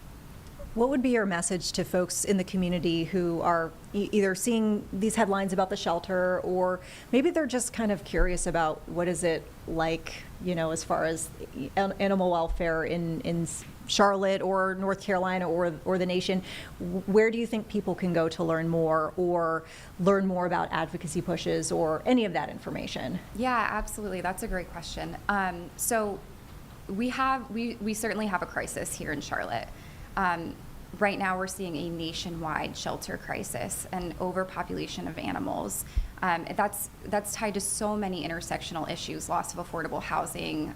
What would be your message to folks in the community who are either seeing these headlines about the shelter, or maybe they're just kind of curious about what is it like, you know, as far as animal welfare in Charlotte or North Carolina or the nation? Where do you think people can go to learn more, or learn more about advocacy pushes or any of that information? Yeah, absolutely. That's a great question. So we certainly have a crisis here in Charlotte. Right now we're seeing a nationwide shelter crisis and overpopulation of animals. That's tied to so many intersectional issues: loss of affordable housing,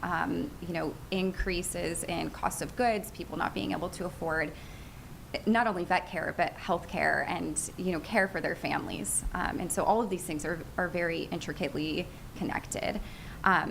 you know, increases in cost of goods, people not being able to afford not only vet care, but health care and, you know, care for their families. And so all of these things are very intricately connected.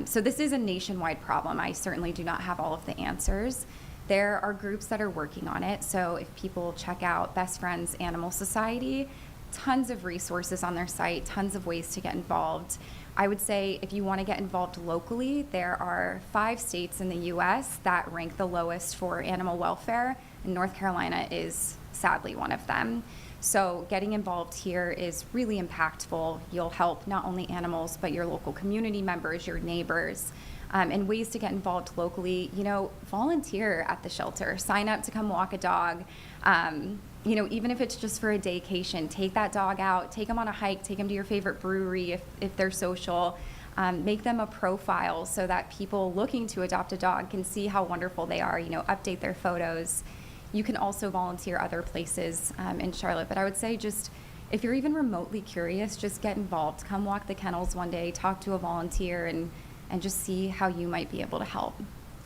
So this is a nationwide problem. I certainly do not have all of the answers. There are groups that are working on it. So if people check out Best Friends Animal Society, tons of resources on their site, tons of ways to get involved. I would say if you want to get involved locally, there are 5 states in the U.S. that rank the lowest for animal welfare, and North Carolina is sadly one of them. So getting involved here is really impactful. You'll help not only animals, but your local community members, your neighbors. And ways to get involved locally, you know, volunteer at the shelter, sign up to come walk a dog. You know, even if it's just for a daycation, take that dog out, take them on a hike, take them to your favorite brewery if they're social. Make them a profile so that people looking to adopt a dog can see how wonderful they are, you know, update their photos. You can also volunteer other places in Charlotte, but I would say just, if you're even remotely curious, just get involved. Come walk the kennels one day, talk to a volunteer, and just see how you might be able to help.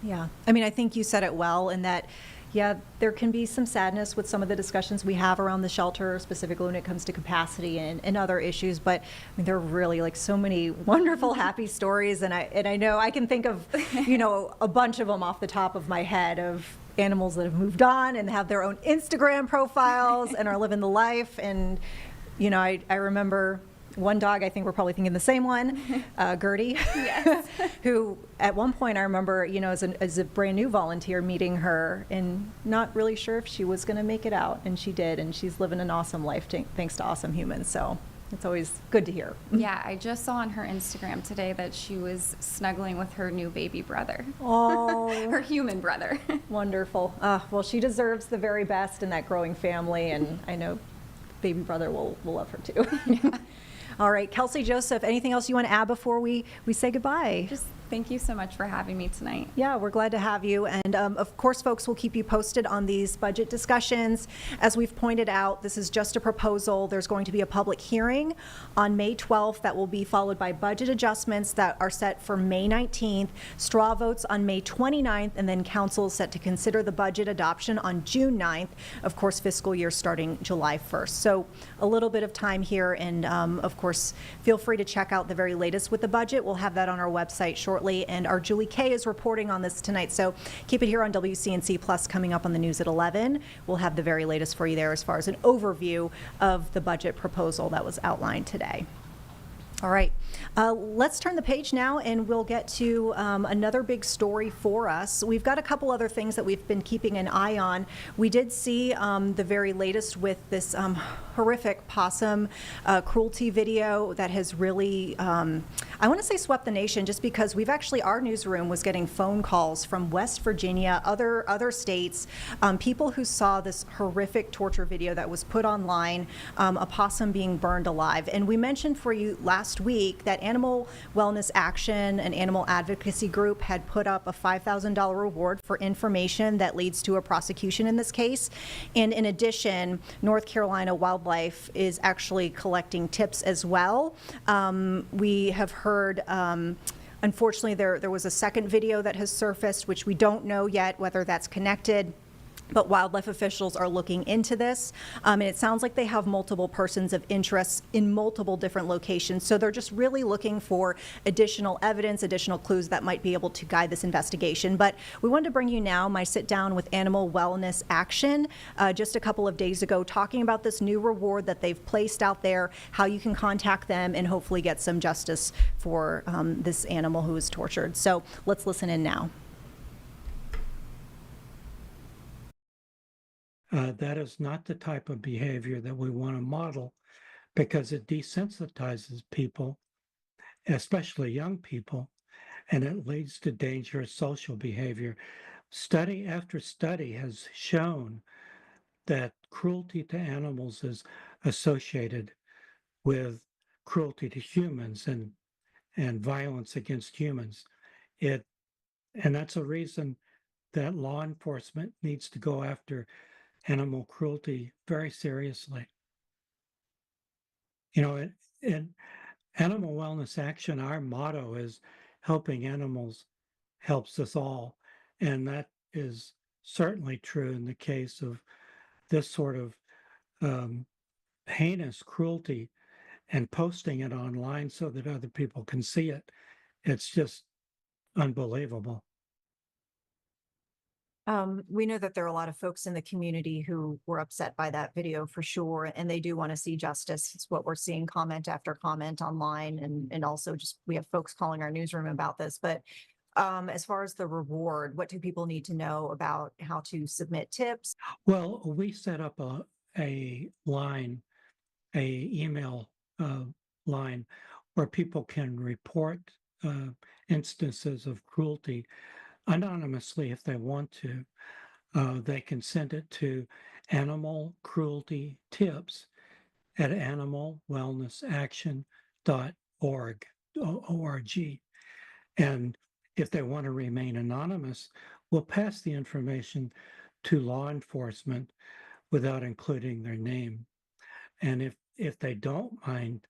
Yeah, I mean, I think you said it well in that, yeah, there can be some sadness with some of the discussions we have around the shelter, specifically when it comes to capacity and other issues, but I mean, there are really like so many wonderful, happy stories, and I know I can think of, you know, a bunch of them off the top of my head of animals that have moved on and have their own Instagram profiles and are living the life. And, you know, I remember one dog, I think we're probably thinking the same one, Gertie, Yes. who at one point I remember, you know, as a brand new volunteer meeting her and not really sure if she was going to make it out, and she did, and she's living an awesome life thanks to awesome humans. So it's always good to hear. Yeah, I just saw on her Instagram today that she was snuggling with her new baby brother. Oh, her human brother. Wonderful. Well, she deserves the very best in that growing family, and I know baby brother will love her too. Yeah. All right, Kelsey, Joseph, anything else you want to add before we say goodbye? Just thank you so much for having me tonight. Yeah, we're glad to have you. And of course, folks, we'll keep you posted on these budget discussions. As we've pointed out, this is just a proposal. There's going to be a public hearing on May 12th that will be followed by budget adjustments that are set for May 19th, straw votes on May 29th, and then council is set to consider the budget adoption on June 9th, of course, fiscal year starting July 1st. So a little bit of time here, and of course, feel free to check out the very latest with the budget. We'll have that on our website shortly, and our Julie Kay is reporting on this tonight, so keep it here on WCNC Plus coming up on the news at 11. We'll have the very latest for you there as far as an overview of the budget proposal that was outlined today. All right, let's turn the page now, and we'll get to another big story for us. We've got a couple other things that we've been keeping an eye on. We did see the very latest with this horrific possum cruelty video that has really, I want to say, swept the nation, just because we've actually, our newsroom was getting phone calls from West Virginia, other states, people who saw this horrific torture video that was put online, a possum being burned alive. And we mentioned for you last last week that Animal Wellness Action, an animal advocacy group, had put up a $5,000 reward for information that leads to a prosecution in this case. And in addition, North Carolina Wildlife is actually collecting tips as well. We have heard, unfortunately, there was a second video that has surfaced, which we don't know yet whether that's connected. But wildlife officials are looking into this. And it sounds like they have multiple persons of interest in multiple different locations. So they're just really looking for additional evidence, additional clues that might be able to guide this investigation. But we wanted to bring you now my sit down with Animal Wellness Action just a couple of days ago, talking about this new reward that they've placed out there, how you can contact them and hopefully get some justice for this animal who was tortured. So let's listen in now. That is not the type of behavior that we want to model, because it desensitizes people, especially young people, and it leads to dangerous social behavior. Study after study has shown that cruelty to animals is associated with cruelty to humans and violence against humans. And that's a reason that law enforcement needs to go after animal cruelty very seriously. You know, in Animal Wellness Action, our motto is helping animals helps us all. And that is certainly true in the case of this sort of heinous cruelty and posting it online so that other people can see it. It's just unbelievable. We know that there are a lot of folks in the community who were upset by that video for sure, and they do want to see justice. It's what we're seeing comment after comment online, and also just we have folks calling our newsroom about this. But as far as the reward, what do people need to know about how to submit tips? Well, we set up a line, a email line where people can report instances of cruelty anonymously if they want to. They can send it to Animal Cruelty Tips at animalwellnessaction.org. And if they want to remain anonymous, we'll pass the information to law enforcement without including their name. And if they don't mind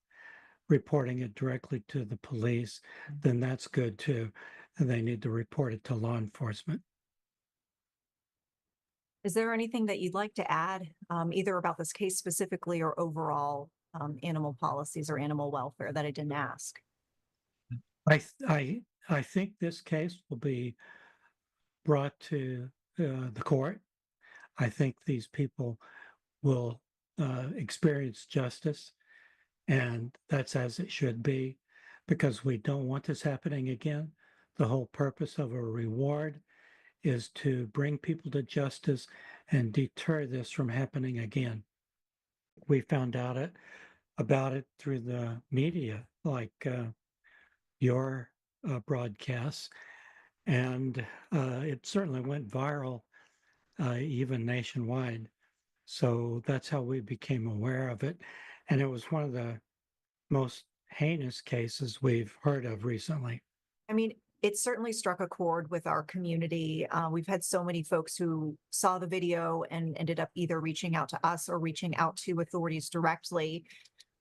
reporting it directly to the police, then that's good too. And they need to report it to law enforcement. Is there anything that you'd like to add, either about this case specifically or overall animal policies or animal welfare that I didn't ask? I think this case will be brought to the court. I think these people will experience justice, and that's as it should be, because we don't want this happening again. The whole purpose of a reward is to bring people to justice and deter this from happening again. We found out about it through the media, like your broadcasts, and it certainly went viral, even nationwide. So that's how we became aware of it. And it was one of the most heinous cases we've heard of recently. I mean, it certainly struck a chord with our community. We've had so many folks who saw the video and ended up either reaching out to us or reaching out to authorities directly.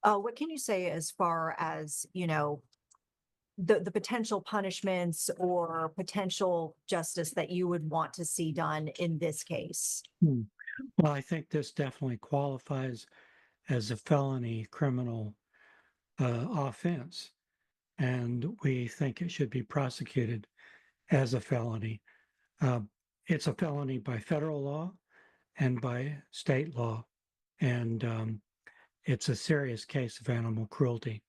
What can you say as far as, you know, the potential punishments or potential justice that you would want to see done in this case? Well, I think this definitely qualifies as a felony criminal offense. And we think it should be prosecuted as a felony. It's a felony by federal law and by state law. And it's a serious case of animal cruelty.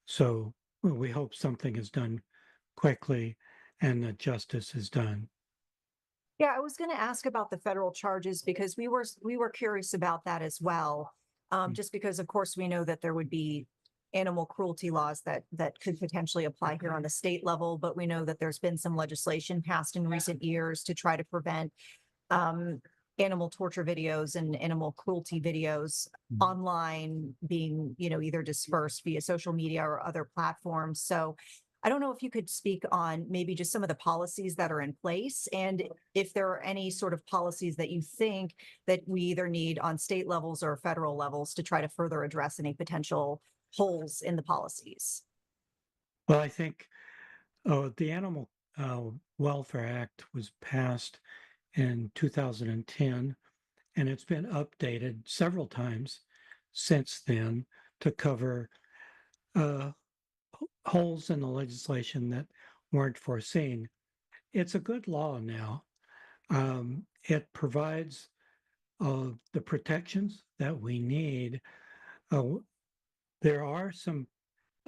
So we hope something is done quickly and that justice is done. Yeah, I was going to ask about the federal charges because we were curious about that as well. Just because, of course, we know that there would be animal cruelty laws that could potentially apply here on the state level, but we know that there's been some legislation passed in recent years to try to prevent animal torture videos and animal cruelty videos online being, either dispersed via social media or other platforms. So I don't know if you could speak on maybe just some of the policies that are in place and if there are any sort of policies that you think that we either need on state levels or federal levels to try to further address any potential holes in the policies. Well, I think the Animal Welfare Act was passed in 2010, and it's been updated several times since then to cover holes in the legislation that weren't foreseen. It's a good law now. It provides the protections that we need. There are some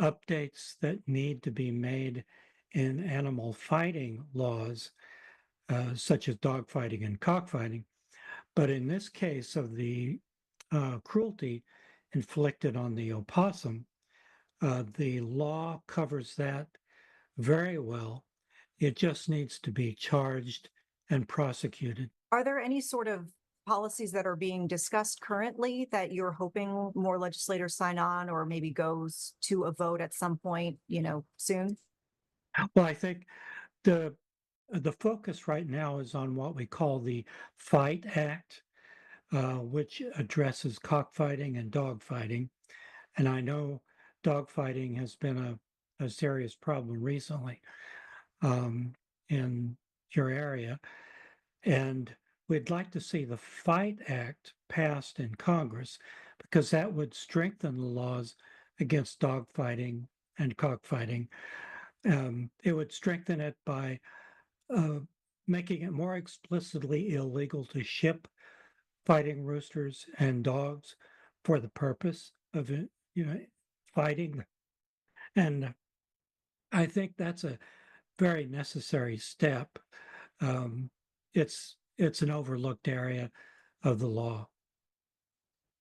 updates that need to be made in animal fighting laws, such as dog fighting and cockfighting. But in this case of the cruelty inflicted on the opossum, the law covers that very well. It just needs to be charged and prosecuted. Are there any sort of policies that are being discussed currently that you're hoping more legislators sign on or maybe goes to a vote at some point, soon? Well, I think the focus right now is on what we call the Fight Act, which addresses cockfighting and dogfighting. And I know dogfighting has been a serious problem recently in your area. And we'd like to see the Fight Act passed in Congress because that would strengthen the laws against dogfighting and cockfighting. It would strengthen it by making it more explicitly illegal to ship fighting roosters and dogs for the purpose of fighting. And I think that's a very necessary step. It's an overlooked area of the law.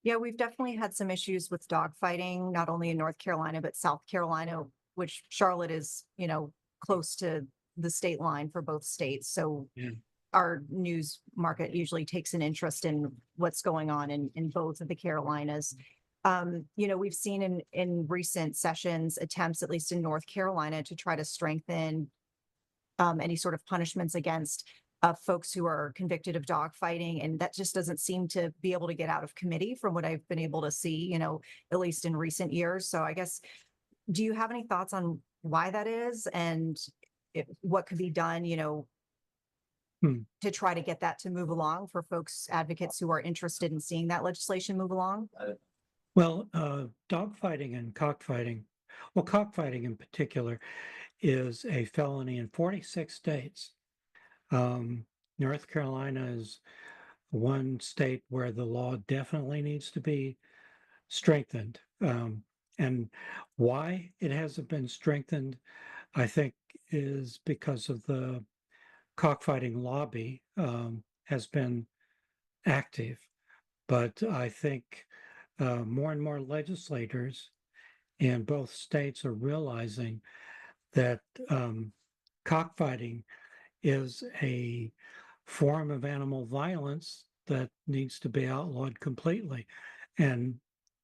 Yeah, we've definitely had some issues with dog fighting, not only in North Carolina, but South Carolina, which Charlotte is, close to the state line for both states. So our news market usually takes an interest in what's going on in both of the Carolinas. We've seen in recent sessions attempts, at least in North Carolina, to try to strengthen any sort of punishments against folks who are convicted of dog fighting. And that just doesn't seem to be able to get out of committee from what I've been able to see, at least in recent years. So I guess, do you have any thoughts on why that is and what could be done, to try to get that to move along for folks, advocates who are interested in seeing that legislation move along? Well, dogfighting and cockfighting, well, cockfighting in particular, is a felony in 46 states. North Carolina is one state where the law definitely needs to be strengthened. And why it hasn't been strengthened, I think, is because of the cockfighting lobby has been active. But I think more and more legislators in both states are realizing that cockfighting is a form of animal violence that needs to be outlawed completely and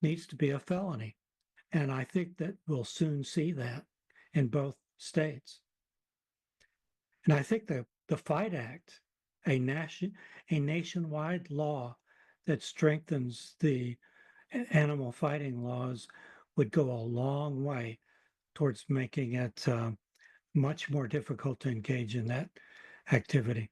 needs to be a felony. And I think that we'll soon see that in both states. And I think the Fight Act, a nationwide law that strengthens the animal fighting laws, would go a long way towards making it much more difficult to engage in that activity.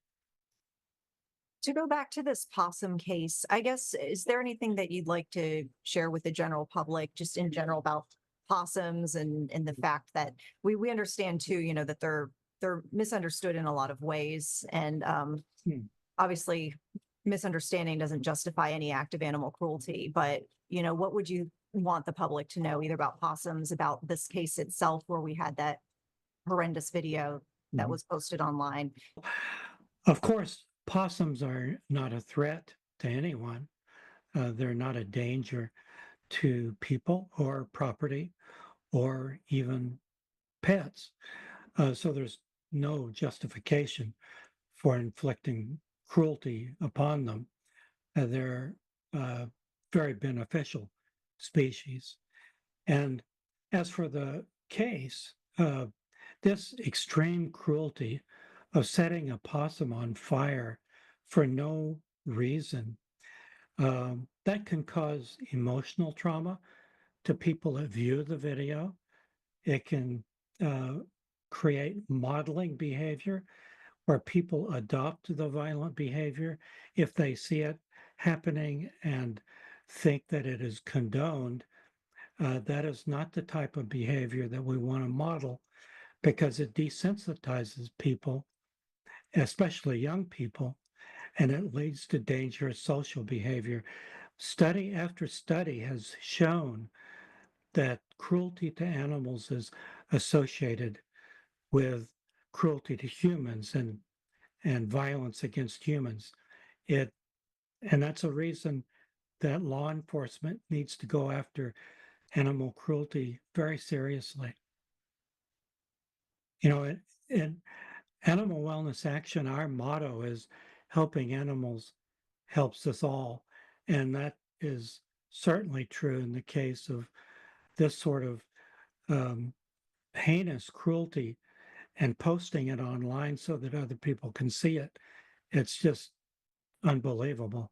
To go back to this possum case, I guess, is there anything that you'd like to share with the general public, just in general, about possums and the fact that we understand too, that they're misunderstood in a lot of ways. And obviously misunderstanding doesn't justify any act of animal cruelty, but what would you want the public to know either about possums, about this case itself, where we had that horrendous video that was posted online? Of course, possums are not a threat to anyone. They're not a danger to people or property or even pets. So there's no justification for inflicting cruelty upon them. They're very beneficial species. And as for the case, this extreme cruelty of setting a possum on fire for no reason, that can cause emotional trauma to people that view the video. It can create modeling behavior where people adopt the violent behavior if they see it happening and think that it is condoned. That is not the type of behavior that we want to model, because it desensitizes people, especially young people, and it leads to dangerous social behavior. Study after study has shown that cruelty to animals is associated with cruelty to humans and violence against humans. And that's a reason that law enforcement needs to go after animal cruelty very seriously. You know, in Animal Wellness Action, our motto is helping animals helps us all. And that is certainly true in the case of this sort of heinous cruelty and posting it online so that other people can see it. It's just unbelievable.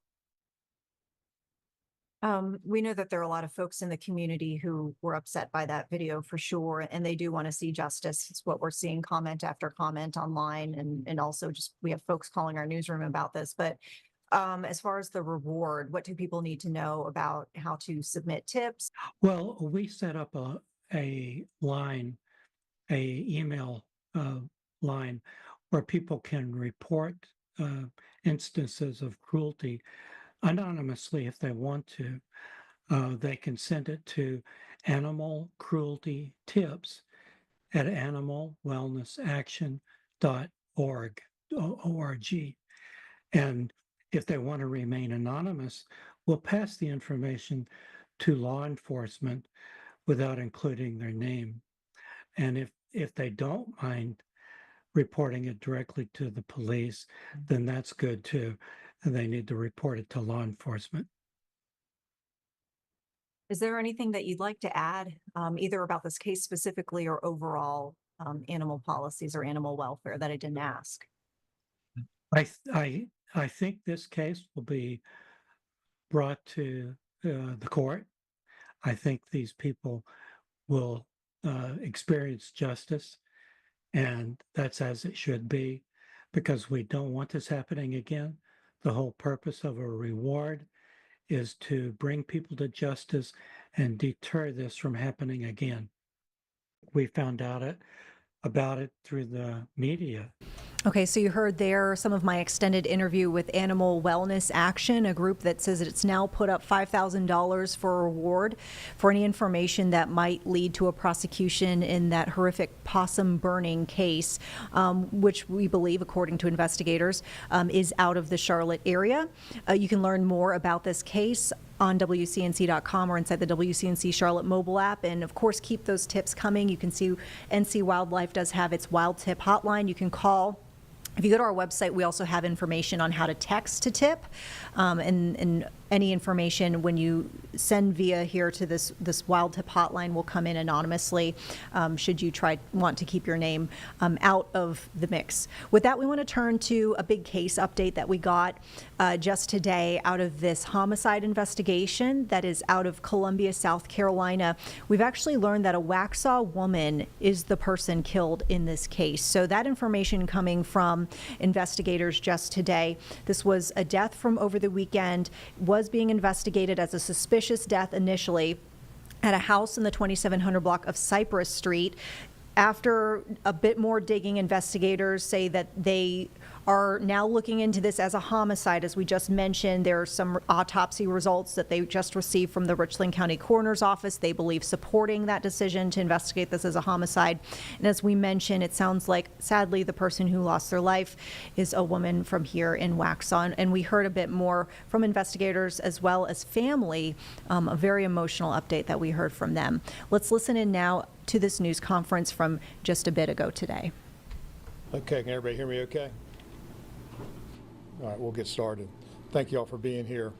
We know that there are a lot of folks in the community who were upset by that video for sure, and they do want to see justice. It's what we're seeing comment after comment online, and also just we have folks calling our newsroom about this. But as far as the reward, what do people need to know about how to submit tips? Well, we set up a line, a email line where people can report instances of cruelty anonymously if they want to. They can send it to Animal Cruelty Tips at animalwellnessaction.org. And if they want to remain anonymous, we'll pass the information to law enforcement without including their name. And if they don't mind reporting it directly to the police, then that's good too. And they need to report it to law enforcement. Is there anything that you'd like to add, either about this case specifically or overall animal policies or animal welfare that I didn't ask? I think this case will be brought to the court. I think these people will experience justice, and that's as it should be, because we don't want this happening again. The whole purpose of a reward is to bring people to justice and deter this from happening again. We found out about it through the media. Okay, so you heard there some of my extended interview with Animal Wellness Action, a group that says that it's now put up $5,000 for a reward for any information that might lead to a prosecution in that horrific possum burning case, which we believe, according to investigators, is out of the Charlotte area. You can learn more about this case on WCNC.com or inside the WCNC Charlotte mobile app. And of course, keep those tips coming. You can see NC Wildlife does have its Wild Tip hotline. You can call. If you go to our website, we also have information on how to text to tip, and any information when you send via here to this Wild Tip hotline will come in anonymously, should you want to keep your name out of the mix. With that, we want to turn to a big case update that we got just today out of this homicide investigation that is out of Columbia, South Carolina. We've actually learned that a Waxhaw woman is the person killed in this case. So that information coming from investigators just today. This was a death from over the weekend, was being investigated as a suspicious death initially at a house in the 2700 block of Cypress Street. After a bit more digging, investigators say that they are now looking into this as a homicide. As we just mentioned, there are some autopsy results that they just received from the Richland County Coroner's Office, they believe supporting that decision to investigate this as a homicide. And as we mentioned, it sounds like, sadly, the person who lost their life is a woman from here in Waxhaw. And we heard a bit more from investigators as well as family, a very emotional update that we heard from them. Let's listen in now to this news conference from just a bit ago today. Okay, can everybody hear me okay? All right, we'll get started. thank you all for being here.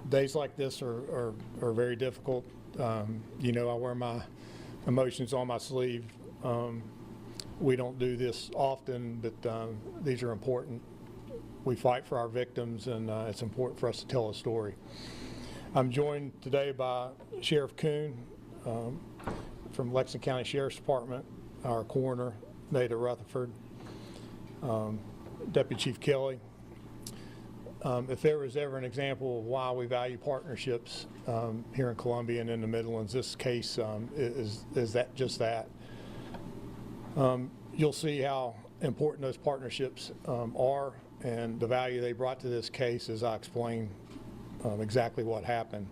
Days like this are very difficult. You know, I wear my emotions on my sleeve. We don't do this often, but these are important. We fight for our victims, and it's important for us to tell a story. I'm joined today by Sheriff Kuhn from Lexington County Sheriff's Department, our coroner, Nada Rutherford, Deputy Chief Kelly. If there was ever an example of why we value partnerships here in Columbia and in the Midlands, this case is that just that. You'll see how important those partnerships are and the value they brought to this case as I explain exactly what happened.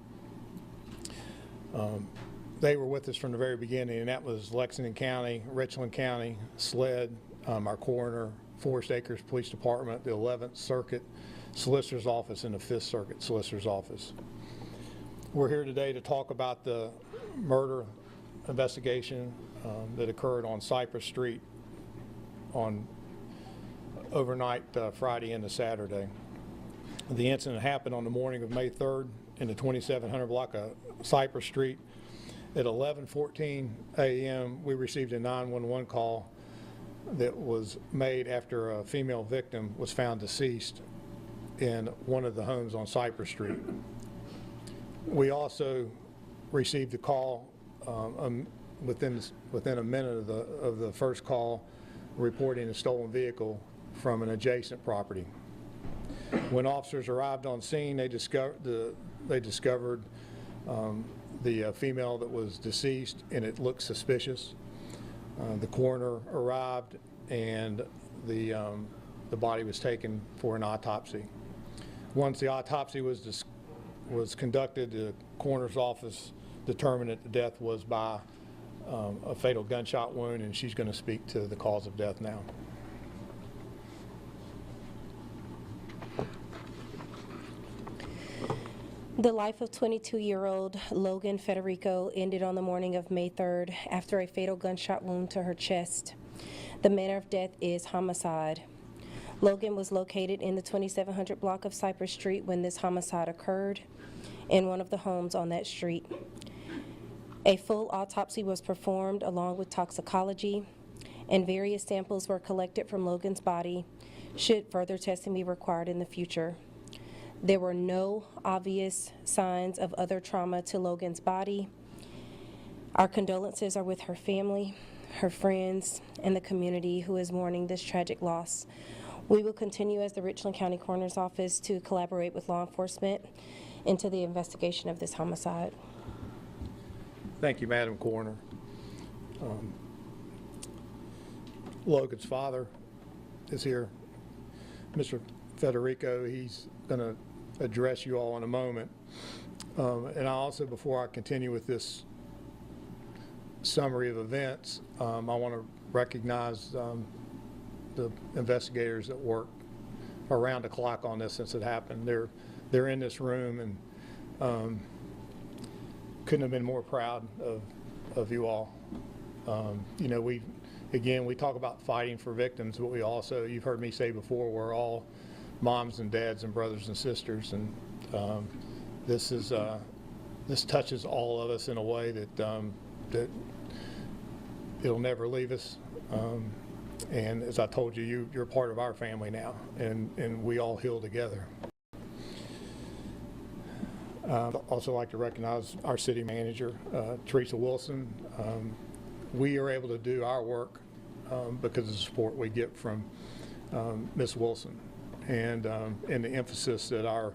They were with us from the very beginning, and that was Lexington County, Richland County, SLED, our coroner, Forest Acres Police Department, the 11th Circuit Solicitor's Office, and the 5th Circuit Solicitor's Office. We're here today to talk about the murder investigation that occurred on Cypress Street on overnight Friday into Saturday. The incident happened on the morning of May 3rd in the 2700 block of Cypress Street. At 11:14 a.m., we received a 911 call that was made after a female victim was found deceased in one of the homes on Cypress Street. We also received a call within a minute of the first call reporting a stolen vehicle from an adjacent property. When officers arrived on scene, they discovered the female that was deceased, and it looked suspicious. The coroner arrived, and the body was taken for an autopsy. Once the autopsy was conducted, the coroner's office determined that the death was by a fatal gunshot wound, and she's going to speak to the cause of death now. The life of 22-year-old Logan Federico ended on the morning of May 3rd after a fatal gunshot wound to her chest. The manner of death is homicide. Logan was located in the 2700 block of Cypress Street when this homicide occurred in one of the homes on that street. A full autopsy was performed along with toxicology, and various samples were collected from Logan's body should further testing be required in the future. There were no obvious signs of other trauma to Logan's body. Our condolences are with her family, her friends, and the community who is mourning this tragic loss. We will continue as the Richland County Coroner's Office to collaborate with law enforcement into the investigation of this homicide. Thank you, Madam Coroner. Logan's father is here, Mr. Federico. He's going to address you all in a moment. And I also, before I continue with this summary of events, I want to recognize the investigators that worked around the clock on this since it happened. They're in this room, and couldn't have been more proud of you all. You know, we talk about fighting for victims, but we also, you've heard me say before, we're all moms and dads and brothers and sisters, and this touches all of us in a way that it'll never leave us. And as I told you, you're part of our family now, and we all heal together. I'd also like to recognize our city manager, Teresa Wilson. We are able to do our work because of the support we get from Ms. Wilson and the emphasis that our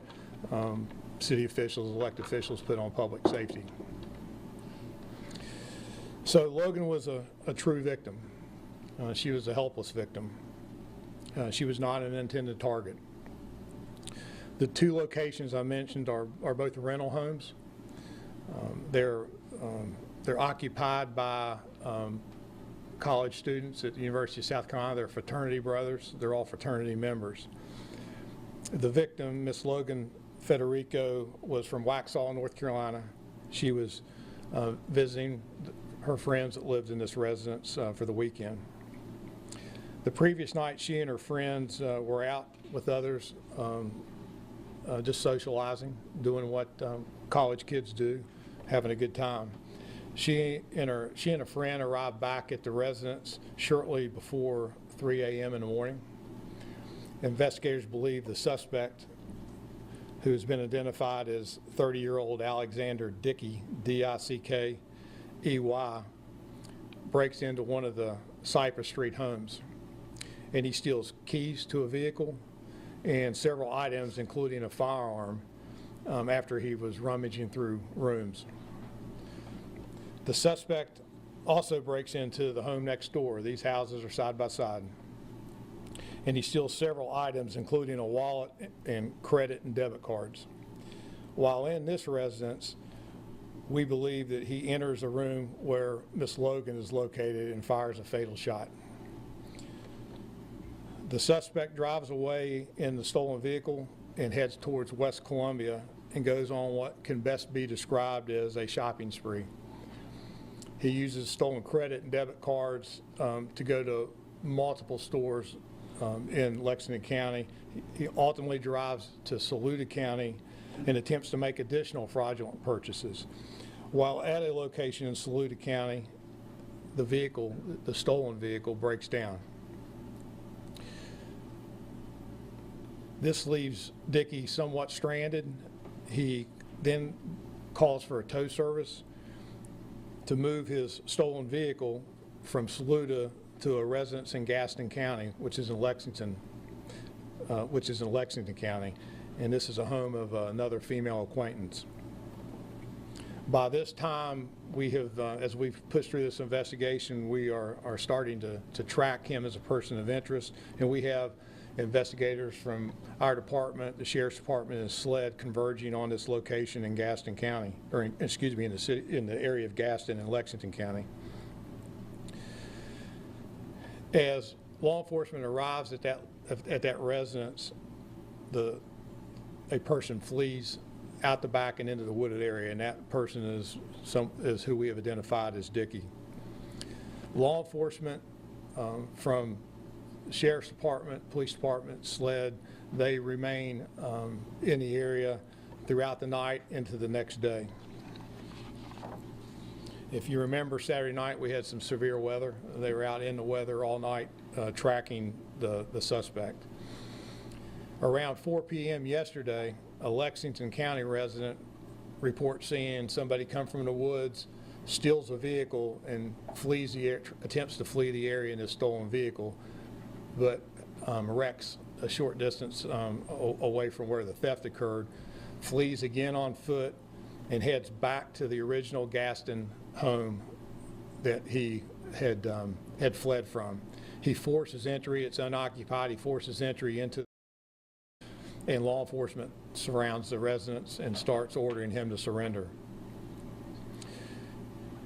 city officials, elected officials put on public safety. So Logan was a true victim. She was a helpless victim. She was not an intended target. The two locations I mentioned are both rental homes. They're occupied by college students at the University of South Carolina. They're fraternity brothers. They're all fraternity members. The victim, Miss Logan Federico, was from Waxhaw, North Carolina. She was visiting her friends that lived in this residence for the weekend. The previous night, she and her friends were out with others, just socializing, doing what college kids do, having a good time. She and a friend arrived back at the residence shortly before 3 a.m. in the morning. Investigators believe the suspect, who has been identified as 30-year-old Alexander Dickey, D-I-C-K-E-Y, breaks into one of the Cypress Street homes, and he steals keys to a vehicle and several items, including a firearm, after he was rummaging through rooms. The suspect also breaks into the home next door. These houses are side by side. And he steals several items, including a wallet and credit and debit cards. While in this residence, we believe that he enters a room where Miss Logan is located and fires a fatal shot. The suspect drives away in the stolen vehicle and heads towards West Columbia and goes on what can best be described as a shopping spree. He uses stolen credit and debit cards to go to multiple stores in Lexington County. He ultimately drives to Saluda County and attempts to make additional fraudulent purchases. While at a location in Saluda County, the stolen vehicle breaks down. This leaves Dickey somewhat stranded. He then calls for a tow service to move his stolen vehicle from Saluda to a residence in Gaston County, which is in Lexington County, and this is a home of another female acquaintance. By this time, we have, as we've pushed through this investigation, we are starting to track him as a person of interest, and we have investigators from our department, the Sheriff's Department, and SLED converging on this location in Gaston County, or in the area of Gaston and Lexington County. As law enforcement arrives at that residence, a person flees out the back and into the wooded area, and that person is who we have identified as Dickey. Law enforcement from Sheriff's Department, Police Department, SLED, they remain in the area throughout the night into the next day. If you remember Saturday night, we had some severe weather. They were out in the weather all night tracking the suspect. Around 4 p.m. yesterday, a Lexington County resident reports seeing somebody come from the woods, steals a vehicle, and attempts to flee the area in his stolen vehicle, but wrecks a short distance away from where the theft occurred, flees again on foot, and heads back to the original Gaston home that he had fled from. He forces entry. It's unoccupied. He forces entry into, and law enforcement surrounds the residence and starts ordering him to surrender.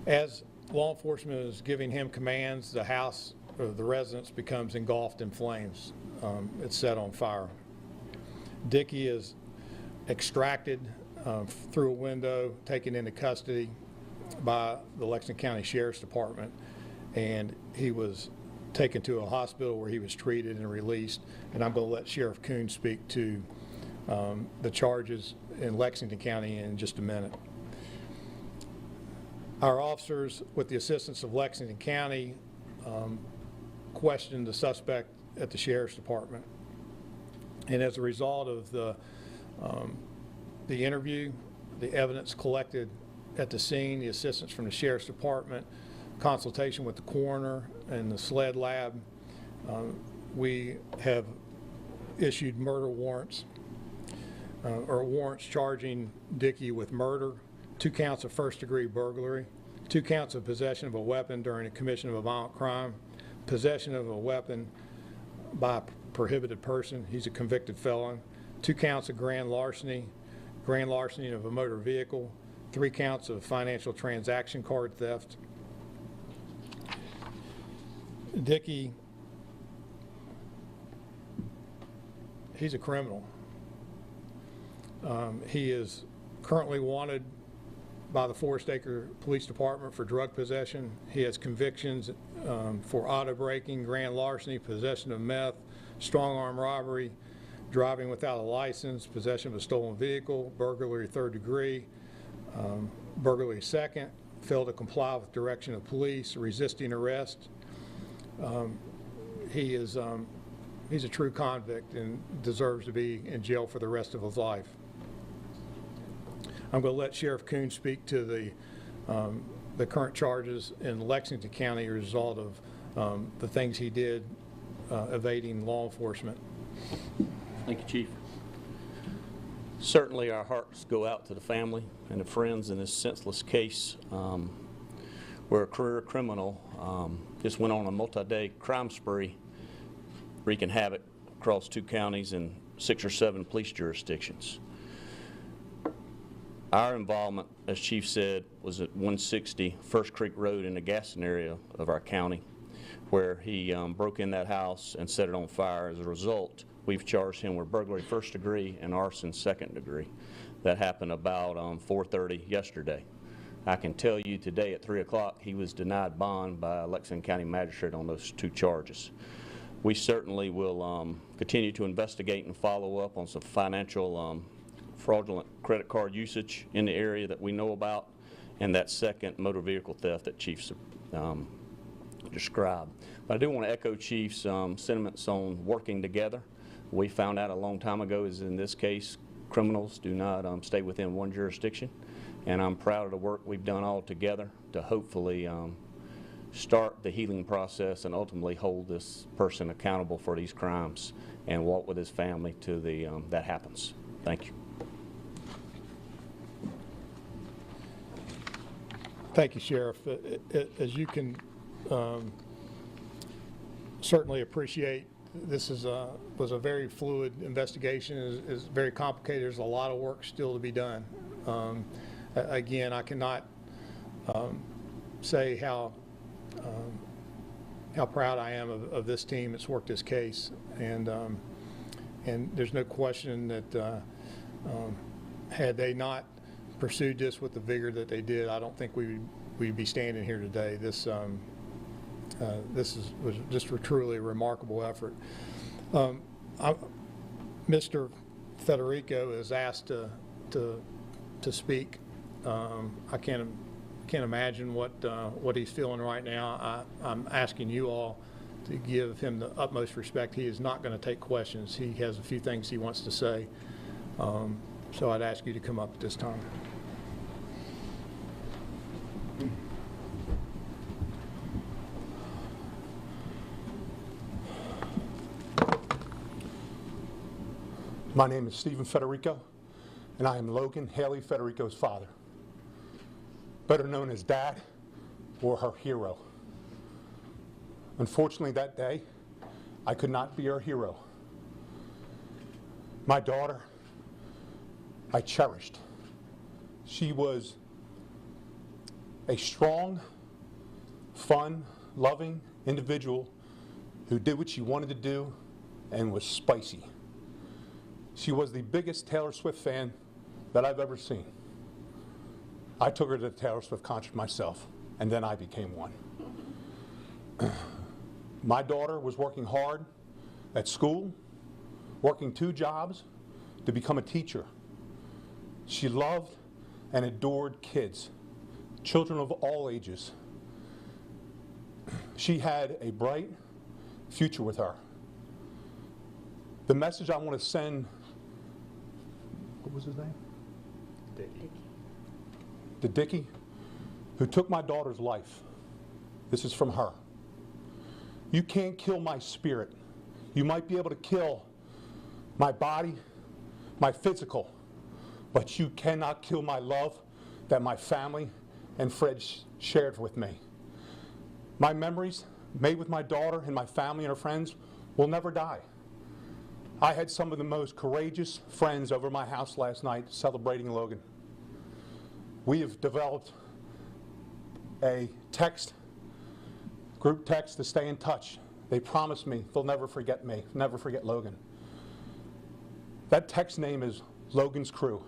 As law enforcement is giving him commands, the house, or the residence, becomes engulfed in flames. It's set on fire. Dickey is extracted through a window, taken into custody by the Lexington County Sheriff's Department, and he was taken to a hospital where he was treated and released. And I'm going to let Sheriff Coon speak to the charges in Lexington County in just a minute. Our officers, with the assistance of Lexington County, questioned the suspect at the Sheriff's Department. And as a result of the interview, the evidence collected at the scene, the assistance from the Sheriff's Department, consultation with the coroner and the SLED lab, we have issued murder warrants, or warrants charging Dickey with murder, 2 counts of first-degree burglary, 2 counts of possession of a weapon during the commission of a violent crime, possession of a weapon by a prohibited person, he's a convicted felon, 2 counts of grand larceny of a motor vehicle, 3 counts of financial transaction card theft. Dickey, he's a criminal. He is currently wanted by the Forest Acre Police Department for drug possession. He has convictions for auto braking, grand larceny, possession of meth, strong arm robbery, driving without a license, possession of a stolen vehicle, burglary 3rd degree, burglary 2nd, failed to comply with direction of police, resisting arrest. He's a true convict and deserves to be in jail for the rest of his life. I'm going to let Sheriff Coon speak to the current charges in Lexington County as a result of the things he did evading law enforcement. Thank you, Chief. Certainly our hearts go out to the family and the friends in this senseless case where a career criminal just went on a multi-day crime spree wreaking havoc across 2 counties and 6 or 7 police jurisdictions. Our involvement, as Chief said, was at 160 First Creek Road in the Gaston area of our county, where he broke in that house and set it on fire. As a result, we've charged him with burglary 1st degree and arson 2nd degree. That happened about 4:30 yesterday. I can tell you today at 3 o'clock he was denied bond by a Lexington County magistrate on those 2 charges. We certainly will continue to investigate and follow up on some financial fraudulent credit card usage in the area that we know about, and that 2nd motor vehicle theft that Chief described. But I do want to echo Chief's sentiments on working together. We found out a long time ago is in this case criminals do not stay within one jurisdiction, and I'm proud of the work we've done all together to hopefully start the healing process and ultimately hold this person accountable for these crimes and walk with his family to that happens. Thank you. Thank you, Sheriff. As you can certainly appreciate, this was a very fluid investigation. Is very complicated. There's a lot of work still to be done. Again, I cannot say how proud I am of this team that's worked this case, and there's no question that had they not pursued this with the vigor that they did, I don't think we'd be standing here today. This was just a truly remarkable effort. Mr. Federico is asked to speak. I can't imagine what he's feeling right now. I'm asking you all to give him the utmost respect. He is not going to take questions. He has a few things he wants to say. So I'd ask you to come up at this time. My name is Stephen Federico, and I am Logan Haley Federico's father, better known as Dad or her hero. Unfortunately, that day, I could not be her hero. My daughter, I cherished. She was a strong, fun, loving individual who did what she wanted to do and was spicy. She was the biggest Taylor Swift fan that I've ever seen. I took her to the Taylor Swift concert myself, and then I became one. My daughter was working hard at school, working 2 jobs to become a teacher. She loved and adored kids, children of all ages. She had a bright future with her. The message I want to send, what was his name? Dickie. To Dickie, who took my daughter's life. This is from her. You can't kill my spirit. You might be able to kill my body, my physical, but you cannot kill my love that my family and friends shared with me. My memories made with my daughter and my family and her friends will never die. I had some of the most courageous friends over my house last night celebrating Logan. We have developed a group text to stay in touch. They promised me they'll never forget me, never forget Logan. That text name is Logan's Crew.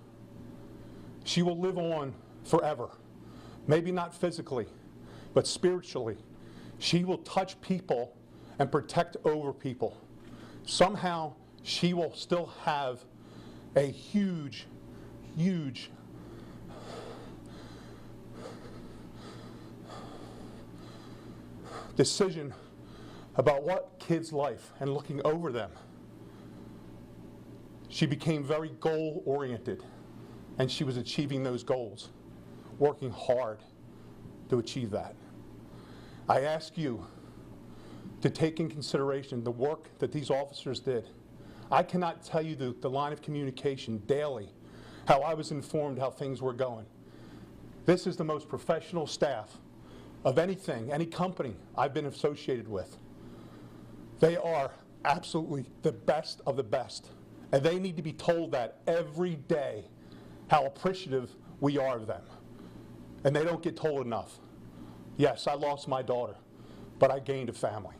She will live on forever. Maybe not physically, but spiritually. She will touch people and protect over people. Somehow, she will still have a huge, huge decision about what kids' life and looking over them. She became very goal-oriented, and she was achieving those goals, working hard to achieve that. I ask you to take in consideration the work that these officers did. I cannot tell you the line of communication daily, how I was informed how things were going. This is the most professional staff of anything, any company I've been associated with. They are absolutely the best of the best, and they need to be told that every day, how appreciative we are of them. And they don't get told enough. Yes, I lost my daughter, but I gained a family.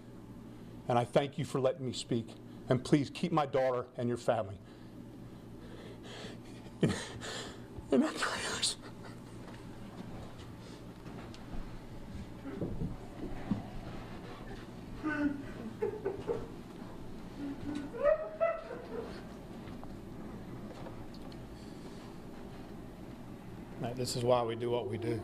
And I thank you for letting me speak. And please keep my daughter and your family in our prayers. This is why we do what we do.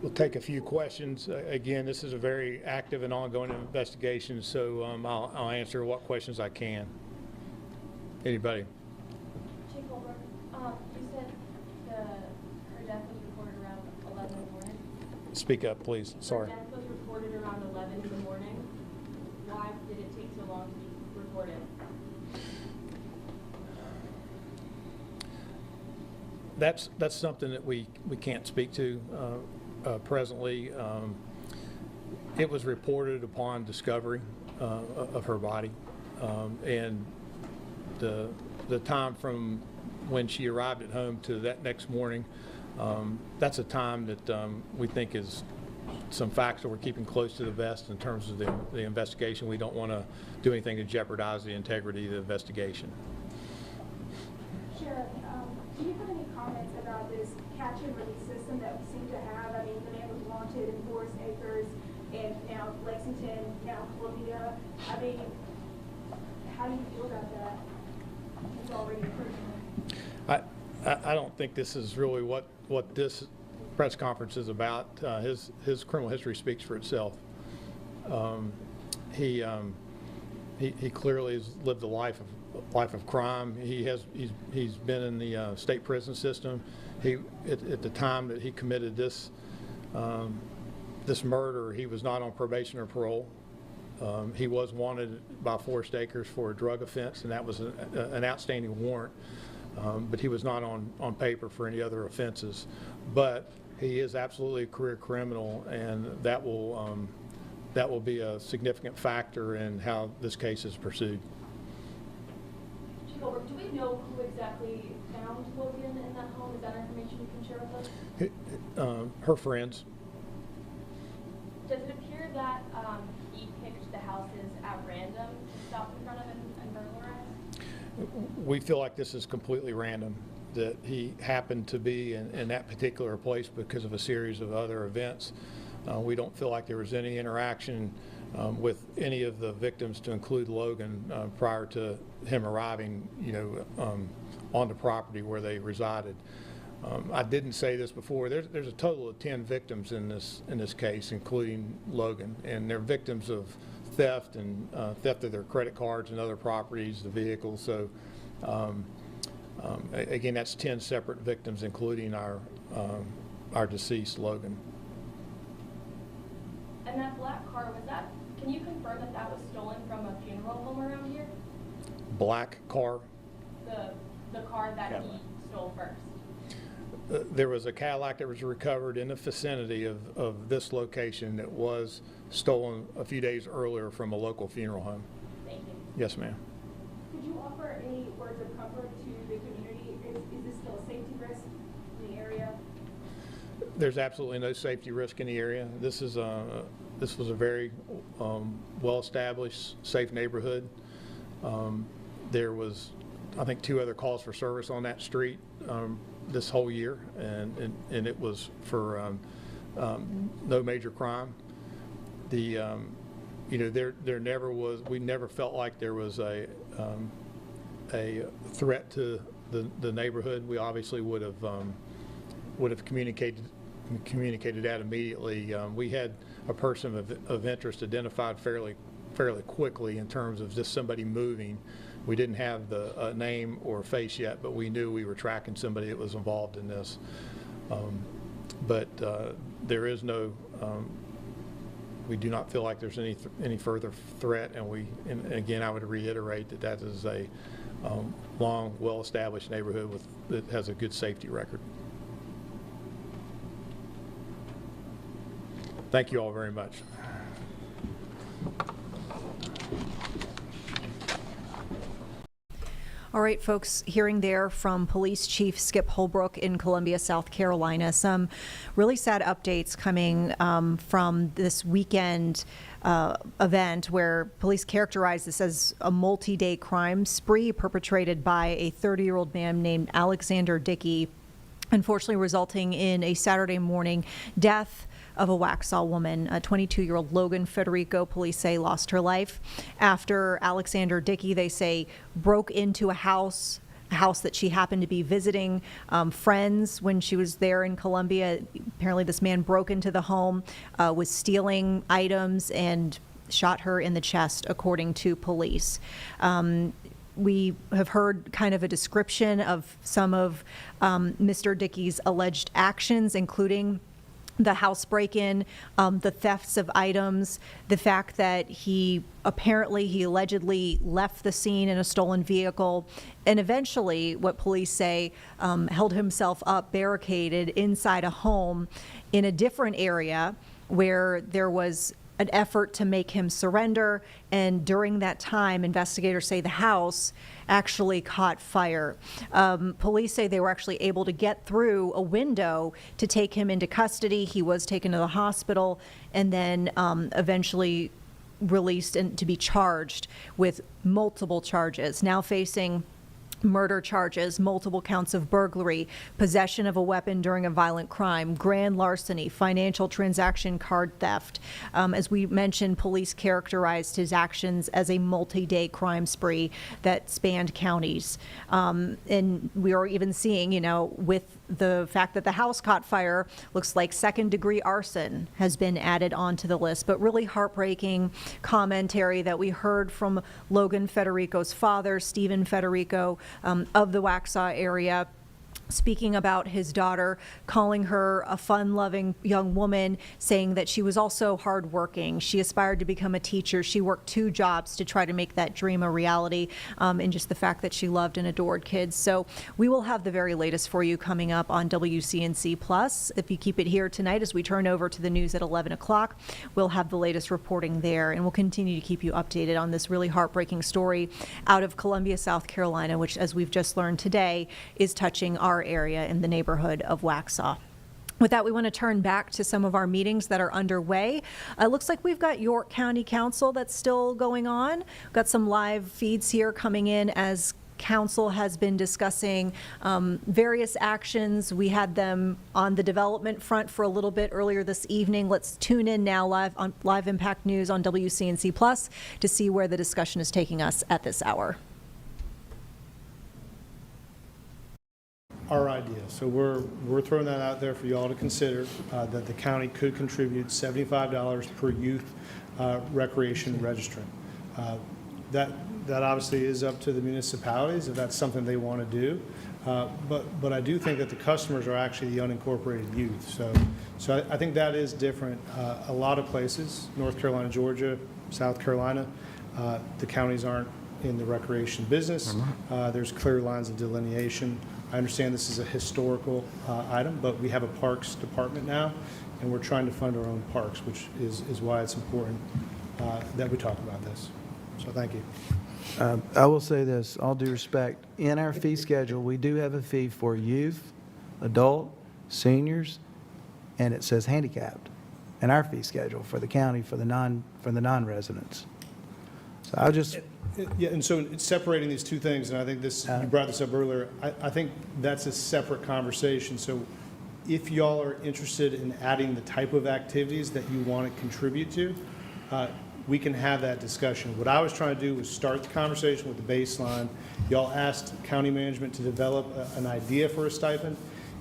We'll take a few questions. Again, this is a very active and ongoing investigation, so I'll answer what questions I can. Anybody? Chief Holbrook, you said her death was reported around 11 in the morning? Speak up, please. Sorry. Her death was reported around 11 in the morning. Why did it take so long to be reported? That's something that we can't speak to presently. It was reported upon discovery of her body, and the time from when she arrived at home to that next morning, that's a time that we think is some facts that we're keeping close to the vest in terms of the investigation. We don't want to do anything to jeopardize the integrity of the investigation. Sheriff, do you have any comments about this catch and release system that we seem to have? I mean, the man was wanted in Forest Acres and now Lexington, now Columbia. I mean, how do you feel about that? It's already approved. I don't think this is really what this press conference is about. His criminal history speaks for itself. He clearly has lived a life of crime. He's been in the state prison system. At the time that he committed this murder, he was not on probation or parole. He was wanted by Forest Acres for a drug offense, and that was an outstanding warrant. But he was not on paper for any other offenses. But he is absolutely a career criminal, and that will be a significant factor in how this case is pursued. Chief Holbrook, do we know who exactly found Logan in that home? Is that information you can share with us? Her friends. Does it appear that he picked the houses at random to stop in front of and burglarize? We feel like this is completely random, that he happened to be in that particular place because of a series of other events. We don't feel like there was any interaction with any of the victims, to include Logan, prior to him arriving, on the property where they resided. I didn't say this before. There's a total of 10 victims in this case, including Logan, and they're victims of theft and theft of their credit cards and other properties, the vehicles. So, again, that's 10 separate victims, including our deceased Logan. And that black car, can you confirm that was stolen from a funeral home around here? Black car? The car that he stole first. There was a Cadillac that was recovered in the vicinity of this location that was stolen a few days earlier from a local funeral home. Thank you. Yes, ma'am. Could you offer any words of comfort to the community? Is this still a safety risk in the area? There's absolutely no safety risk in the area. This was a very well-established, safe neighborhood. There was I think, 2 other calls for service on that street this whole year, and it was for no major crime. There never was, we never felt like there was a threat to the neighborhood. We obviously would have communicated that immediately. We had a person of interest identified fairly quickly in terms of just somebody moving. We didn't have the name or face yet, but we knew we were tracking somebody that was involved in this. But there is no, we do not feel like there's any further threat, and again, I would reiterate that is a long, well-established neighborhood that has a good safety record. Thank you all very much. All right, folks, hearing there from Police Chief Skip Holbrook in Columbia, South Carolina. Some really sad updates coming from this weekend event where police characterized this as a multi-day crime spree perpetrated by a 30-year-old man named Alexander Dickey, unfortunately resulting in a Saturday morning death of a Waxhaw woman. A 22-year-old Logan Federico, police say, lost her life after Alexander Dickey, they say, broke into a house that she happened to be visiting friends when she was there in Columbia. Apparently this man broke into the home, was stealing items, and shot her in the chest, according to police. We have heard kind of a description of some of Mr. Dickey's alleged actions, including the house break-in, the thefts of items, the fact that he allegedly left the scene in a stolen vehicle, and eventually, what police say, held himself up barricaded inside a home in a different area where there was an effort to make him surrender. And during that time, investigators say the house actually caught fire. Police say they were actually able to get through a window to take him into custody. He was taken to the hospital and then eventually released and to be charged with multiple charges, now facing murder charges, multiple counts of burglary, possession of a weapon during a violent crime, grand larceny, financial transaction card theft. As we mentioned, police characterized his actions as a multi-day crime spree that spanned counties. And we are even seeing, with the fact that the house caught fire, looks like second-degree arson has been added onto the list. But really heartbreaking commentary that we heard from Logan Federico's father, Stephen Federico, of the Waxhaw area, speaking about his daughter, calling her a fun-loving young woman, saying that she was also hardworking. She aspired to become a teacher. She worked 2 jobs to try to make that dream a reality, and just the fact that she loved and adored kids. So we will have the very latest for you coming up on WCNC Plus. If you keep it here tonight as we turn over to the news at 11 o'clock, we'll have the latest reporting there, and we'll continue to keep you updated on this really heartbreaking story out of Columbia, South Carolina, which, as we've just learned today, is touching our area in the neighborhood of Waxhaw. With that, we want to turn back to some of our meetings that are underway. It looks like we've got York County Council that's still going on. We've got some live feeds here coming in as Council has been discussing various actions. We had them on the development front for a little bit earlier this evening. Let's tune in now live on Live Impact News on WCNC Plus to see where the discussion is taking us at this hour. Our idea. So we're throwing that out there for you all to consider, that the county could contribute $75 per youth recreation registrant. That obviously is up to the municipalities if that's something they want to do. But I do think that the customers are actually the unincorporated youth. So I think that is different. A lot of places, North Carolina, Georgia, South Carolina, the counties aren't in the recreation business. There's clear lines of delineation. I understand this is a historical item, but we have a parks department now, and we're trying to fund our own parks, which is why it's important that we talk about this. So thank you. I will say this, all due respect, in our fee schedule, we do have a fee for youth, adult, seniors, and it says handicapped in our fee schedule for the county for the non-residents. So I'll just, Yeah, and so it's separating these two things, and I think this, you brought this up earlier, I think that's a separate conversation. So if y'all are interested in adding the type of activities that you want to contribute to, we can have that discussion. What I was trying to do was start the conversation with the baseline. Y'all asked county management to develop an idea for a stipend.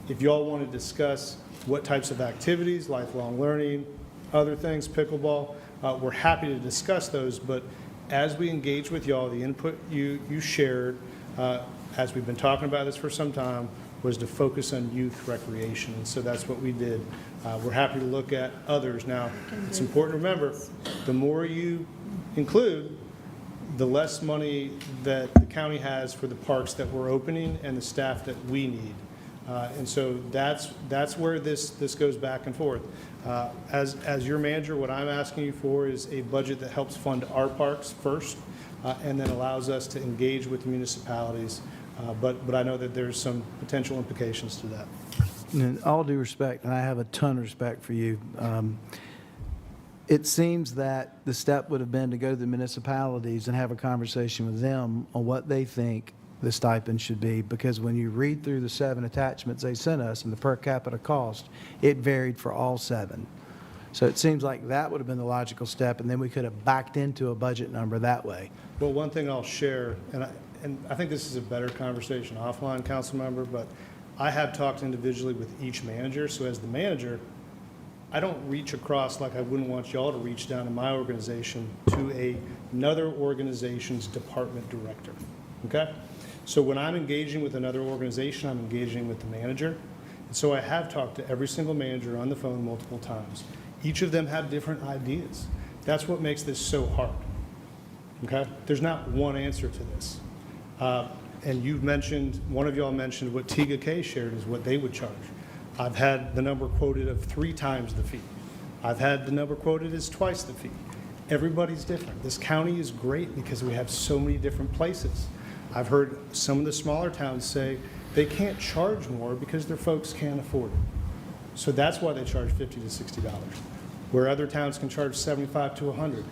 If y'all want to discuss what types of activities, lifelong learning, other things, pickleball, we're happy to discuss those, but as we engage with y'all, the input you shared, as we've been talking about this for some time, was to focus on youth recreation, and so that's what we did. We're happy to look at others. Now, it's important to remember, the more you include, the less money that the county has for the parks that we're opening and the staff that we need. And so that's where this goes back and forth. As your manager, what I'm asking you for is a budget that helps fund our parks first, and then allows us to engage with the municipalities. But I know that there's some potential implications to that. in all due respect, and I have a ton of respect for you, it seems that the step would have been to go to the municipalities and have a conversation with them on what they think the stipend should be, because when you read through the 7 attachments they sent us and the per capita cost, it varied for all 7. So it seems like that would have been the logical step, and then we could have backed into a budget number that way. Well, one thing I'll share, and I think this is a better conversation offline, council member, but I have talked individually with each manager. So as the manager, I don't reach across like I wouldn't want y'all to reach down in my organization to another organization's department director, okay? So when I'm engaging with another organization, I'm engaging with the manager. And so I have talked to every single manager on the phone multiple times. Each of them have different ideas. That's what makes this so hard, okay? There's not one answer to this. And you've mentioned, one of y'all mentioned what Tiga K shared is what they would charge. I've had the number quoted of 3 times the fee. I've had the number quoted as twice the fee. Everybody's different. This county is great because we have so many different places. I've heard some of the smaller towns say they can't charge more because their folks can't afford it. So that's why they charge $50 to $60, where other towns can charge $75 to $100.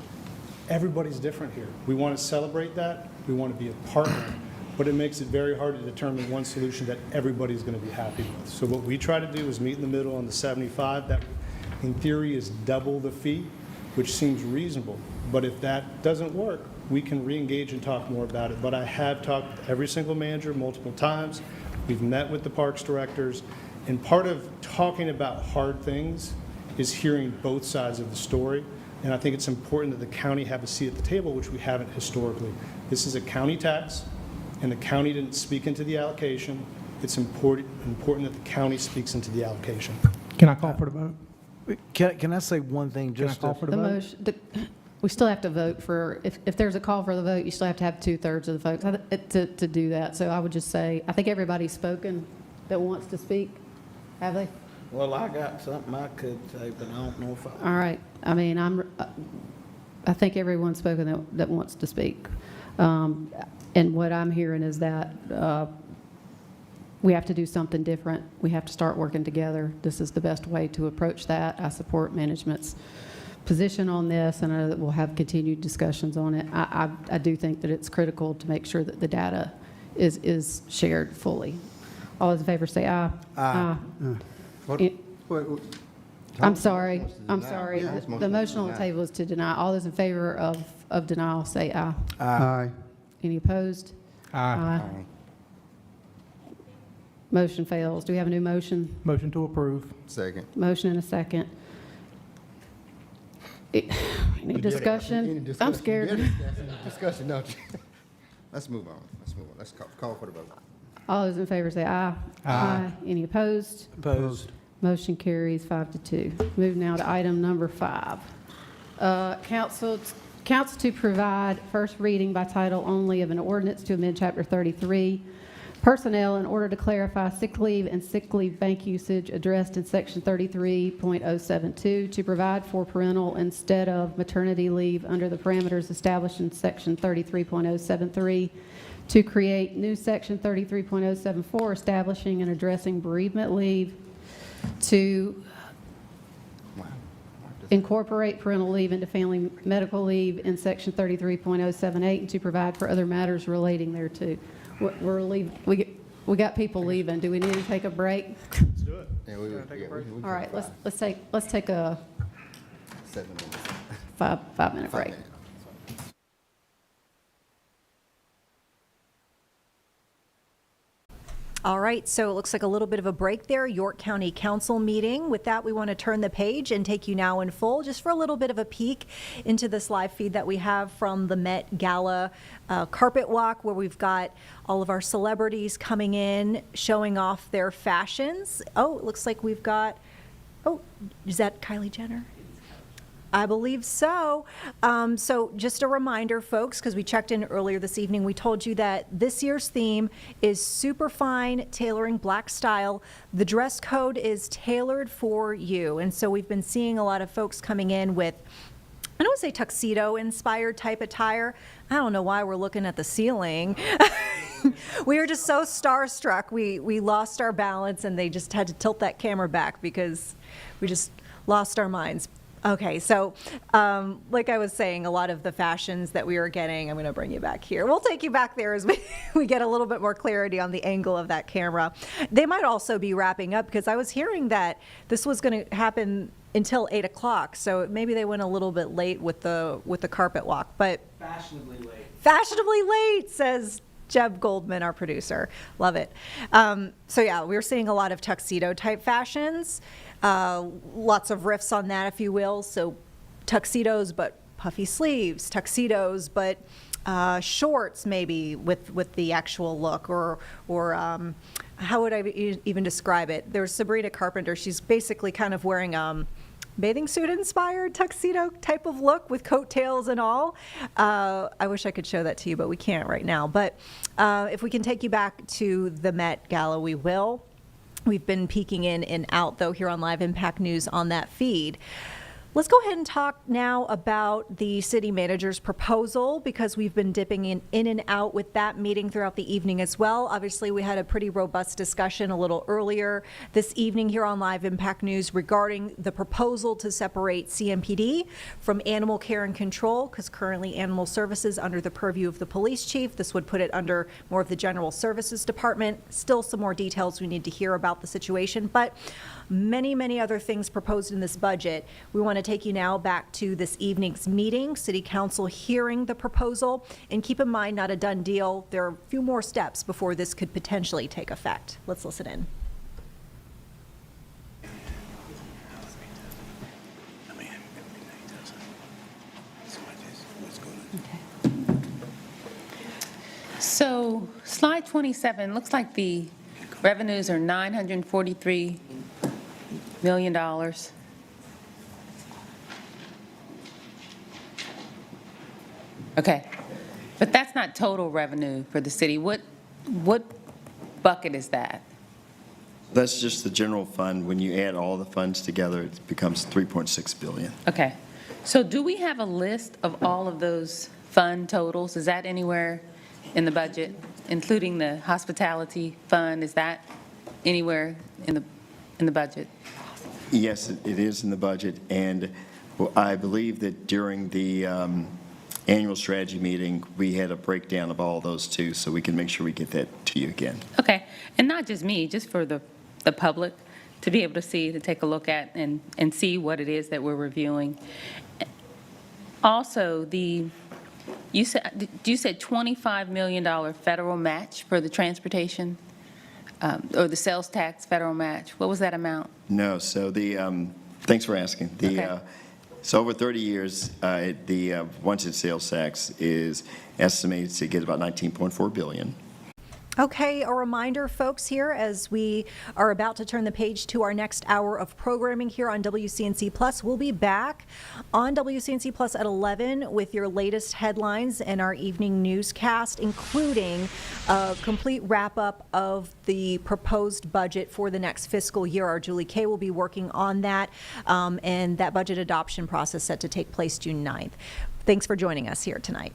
Everybody's different here. We want to celebrate that. We want to be a partner, but it makes it very hard to determine one solution that everybody's going to be happy with. So what we try to do is meet in the middle on the 75. That, in theory, is double the fee, which seems reasonable. But if that doesn't work, we can re-engage and talk more about it. But I have talked to every single manager multiple times. We've met with the parks directors. And part of talking about hard things is hearing both sides of the story. And I think it's important that the county have a seat at the table, which we haven't historically. This is a county tax, and the county didn't speak into the allocation. It's important that the county speaks into the allocation. Can I call for the vote? Can I say one thing? Can I Just call for the The vote? motion, we still have to vote for, if there's a call for the vote, you still have to have 2/3 of the votes to do that. So I would just say, I think everybody's spoken that wants to speak. Have they? Well, I got something I could say, but I don't know if I... All right. I mean, I think everyone's spoken that wants to speak. And what I'm hearing is that we have to do something different. We have to start working together. This is the best way to approach that. I support management's position on this, and I know that we'll have continued discussions on it. I do think that it's critical to make sure that the data is shared fully. All those in favor say aye. Aye. I'm sorry. Yeah, it's The motion on the table is to deny. All those in favor of denial say aye. Aye. Any opposed? Aye. Motion fails. Do we have a new motion? Motion to approve. Second. Motion and a second. Any discussion? I'm scared. Discussion, don't you? Let's move on. Let's call for the vote. All those in favor say aye. Aye. Any opposed? Opposed. Motion carries 5-2. Move now to item number 5. Council to provide first reading by title only of an ordinance to amend Chapter 33, Personnel, in order to clarify sick leave and sick leave bank usage addressed in Section 33.072 to provide for parental instead of maternity leave under the parameters established in Section 33.073, to create new Section 33.074 establishing and addressing bereavement leave, to incorporate parental leave into family medical leave in section 33.078 and to provide for other matters relating thereto. We got people leaving. Do we need to take a break? Let's do it. Yeah, we All right, let's take a 7 minutes. 5-minute break. All right, so it looks like a little bit of a break there, York County Council meeting. With that, we want to turn the page and take you now in full, just for a little bit of a peek into this live feed that we have from the Met Gala carpet walk, where we've got all of our celebrities coming in, showing off their fashions. Oh, it looks like we've got, oh, is that Kylie Jenner? I believe so. So just a reminder, folks, because we checked in earlier this evening, we told you that this year's theme is Superfine Tailoring Black Style. The dress code is tailored for you. And so we've been seeing a lot of folks coming in with, I don't want to say tuxedo-inspired type attire. I don't know why we're looking at the ceiling. We were just so starstruck. We lost our balance, and they just had to tilt that camera back because we just lost our minds. Okay, so like I was saying, a lot of the fashions that we were getting, I'm going to bring you back here. We'll take you back there as we get a little bit more clarity on the angle of that camera. They might also be wrapping up, because I was hearing that this was going to happen until 8 o'clock, so maybe they went a little bit late with the carpet walk. But Fashionably late. Fashionably late, says Jeb Goldman, our producer. Love it. So yeah, we were seeing a lot of tuxedo type fashions. Lots of riffs on that, if you will. So tuxedos, but puffy sleeves, tuxedos, but shorts maybe with the actual look, or how would I even describe it? There's Sabrina Carpenter. She's basically kind of wearing bathing suit inspired tuxedo type of look with coattails and all. I wish I could show that to you, but we can't right now. But if we can take you back to the Met Gala, we will. We've been peeking in and out, though, here on Live Impact News on that feed. Let's go ahead and talk now about the city manager's proposal, because we've been dipping in and out with that meeting throughout the evening as well. Obviously, we had a pretty robust discussion a little earlier this evening here on Live Impact News regarding the proposal to separate CMPD from Animal Care and Control, because currently Animal Services under the purview of the police chief. This would put it under more of the General Services Department. Still some more details we need to hear about the situation, but many other things proposed in this budget. We want to take you now back to this evening's meeting, City Council hearing the proposal. And keep in mind, not a done deal. There are a few more steps before this could potentially take effect. Let's listen in. So slide 27, looks like the revenues are $943 million. Okay, but that's not total revenue for the city. What bucket is that? That's just the general fund. When you add all the funds together, it becomes 3.6 billion. Okay, so do we have a list of all of those fund totals? Is that anywhere in the budget, including the hospitality fund? Is that anywhere in the budget? Yes, it is in the budget, and I believe that during the annual strategy meeting, we had a breakdown of all those too, so we can make sure we get that to you again. Okay, and not just me, just for the public to be able to see, to take a look at and see what it is that we're reviewing. Also, you said $25 million federal match for the transportation, or the sales tax federal match. What was that amount? No, so thanks for asking. So over 30 years, the wanted sales tax is estimated to get about $19.4 billion. Okay, a reminder, folks, here as we are about to turn the page to our next hour of programming here on WCNC Plus. We'll be back on WCNC Plus at 11 with your latest headlines and our evening newscast, including a complete wrap-up of the proposed budget for the next fiscal year. Our Julie Kay will be working on that, and that budget adoption process set to take place June 9th. Thanks for joining us here tonight.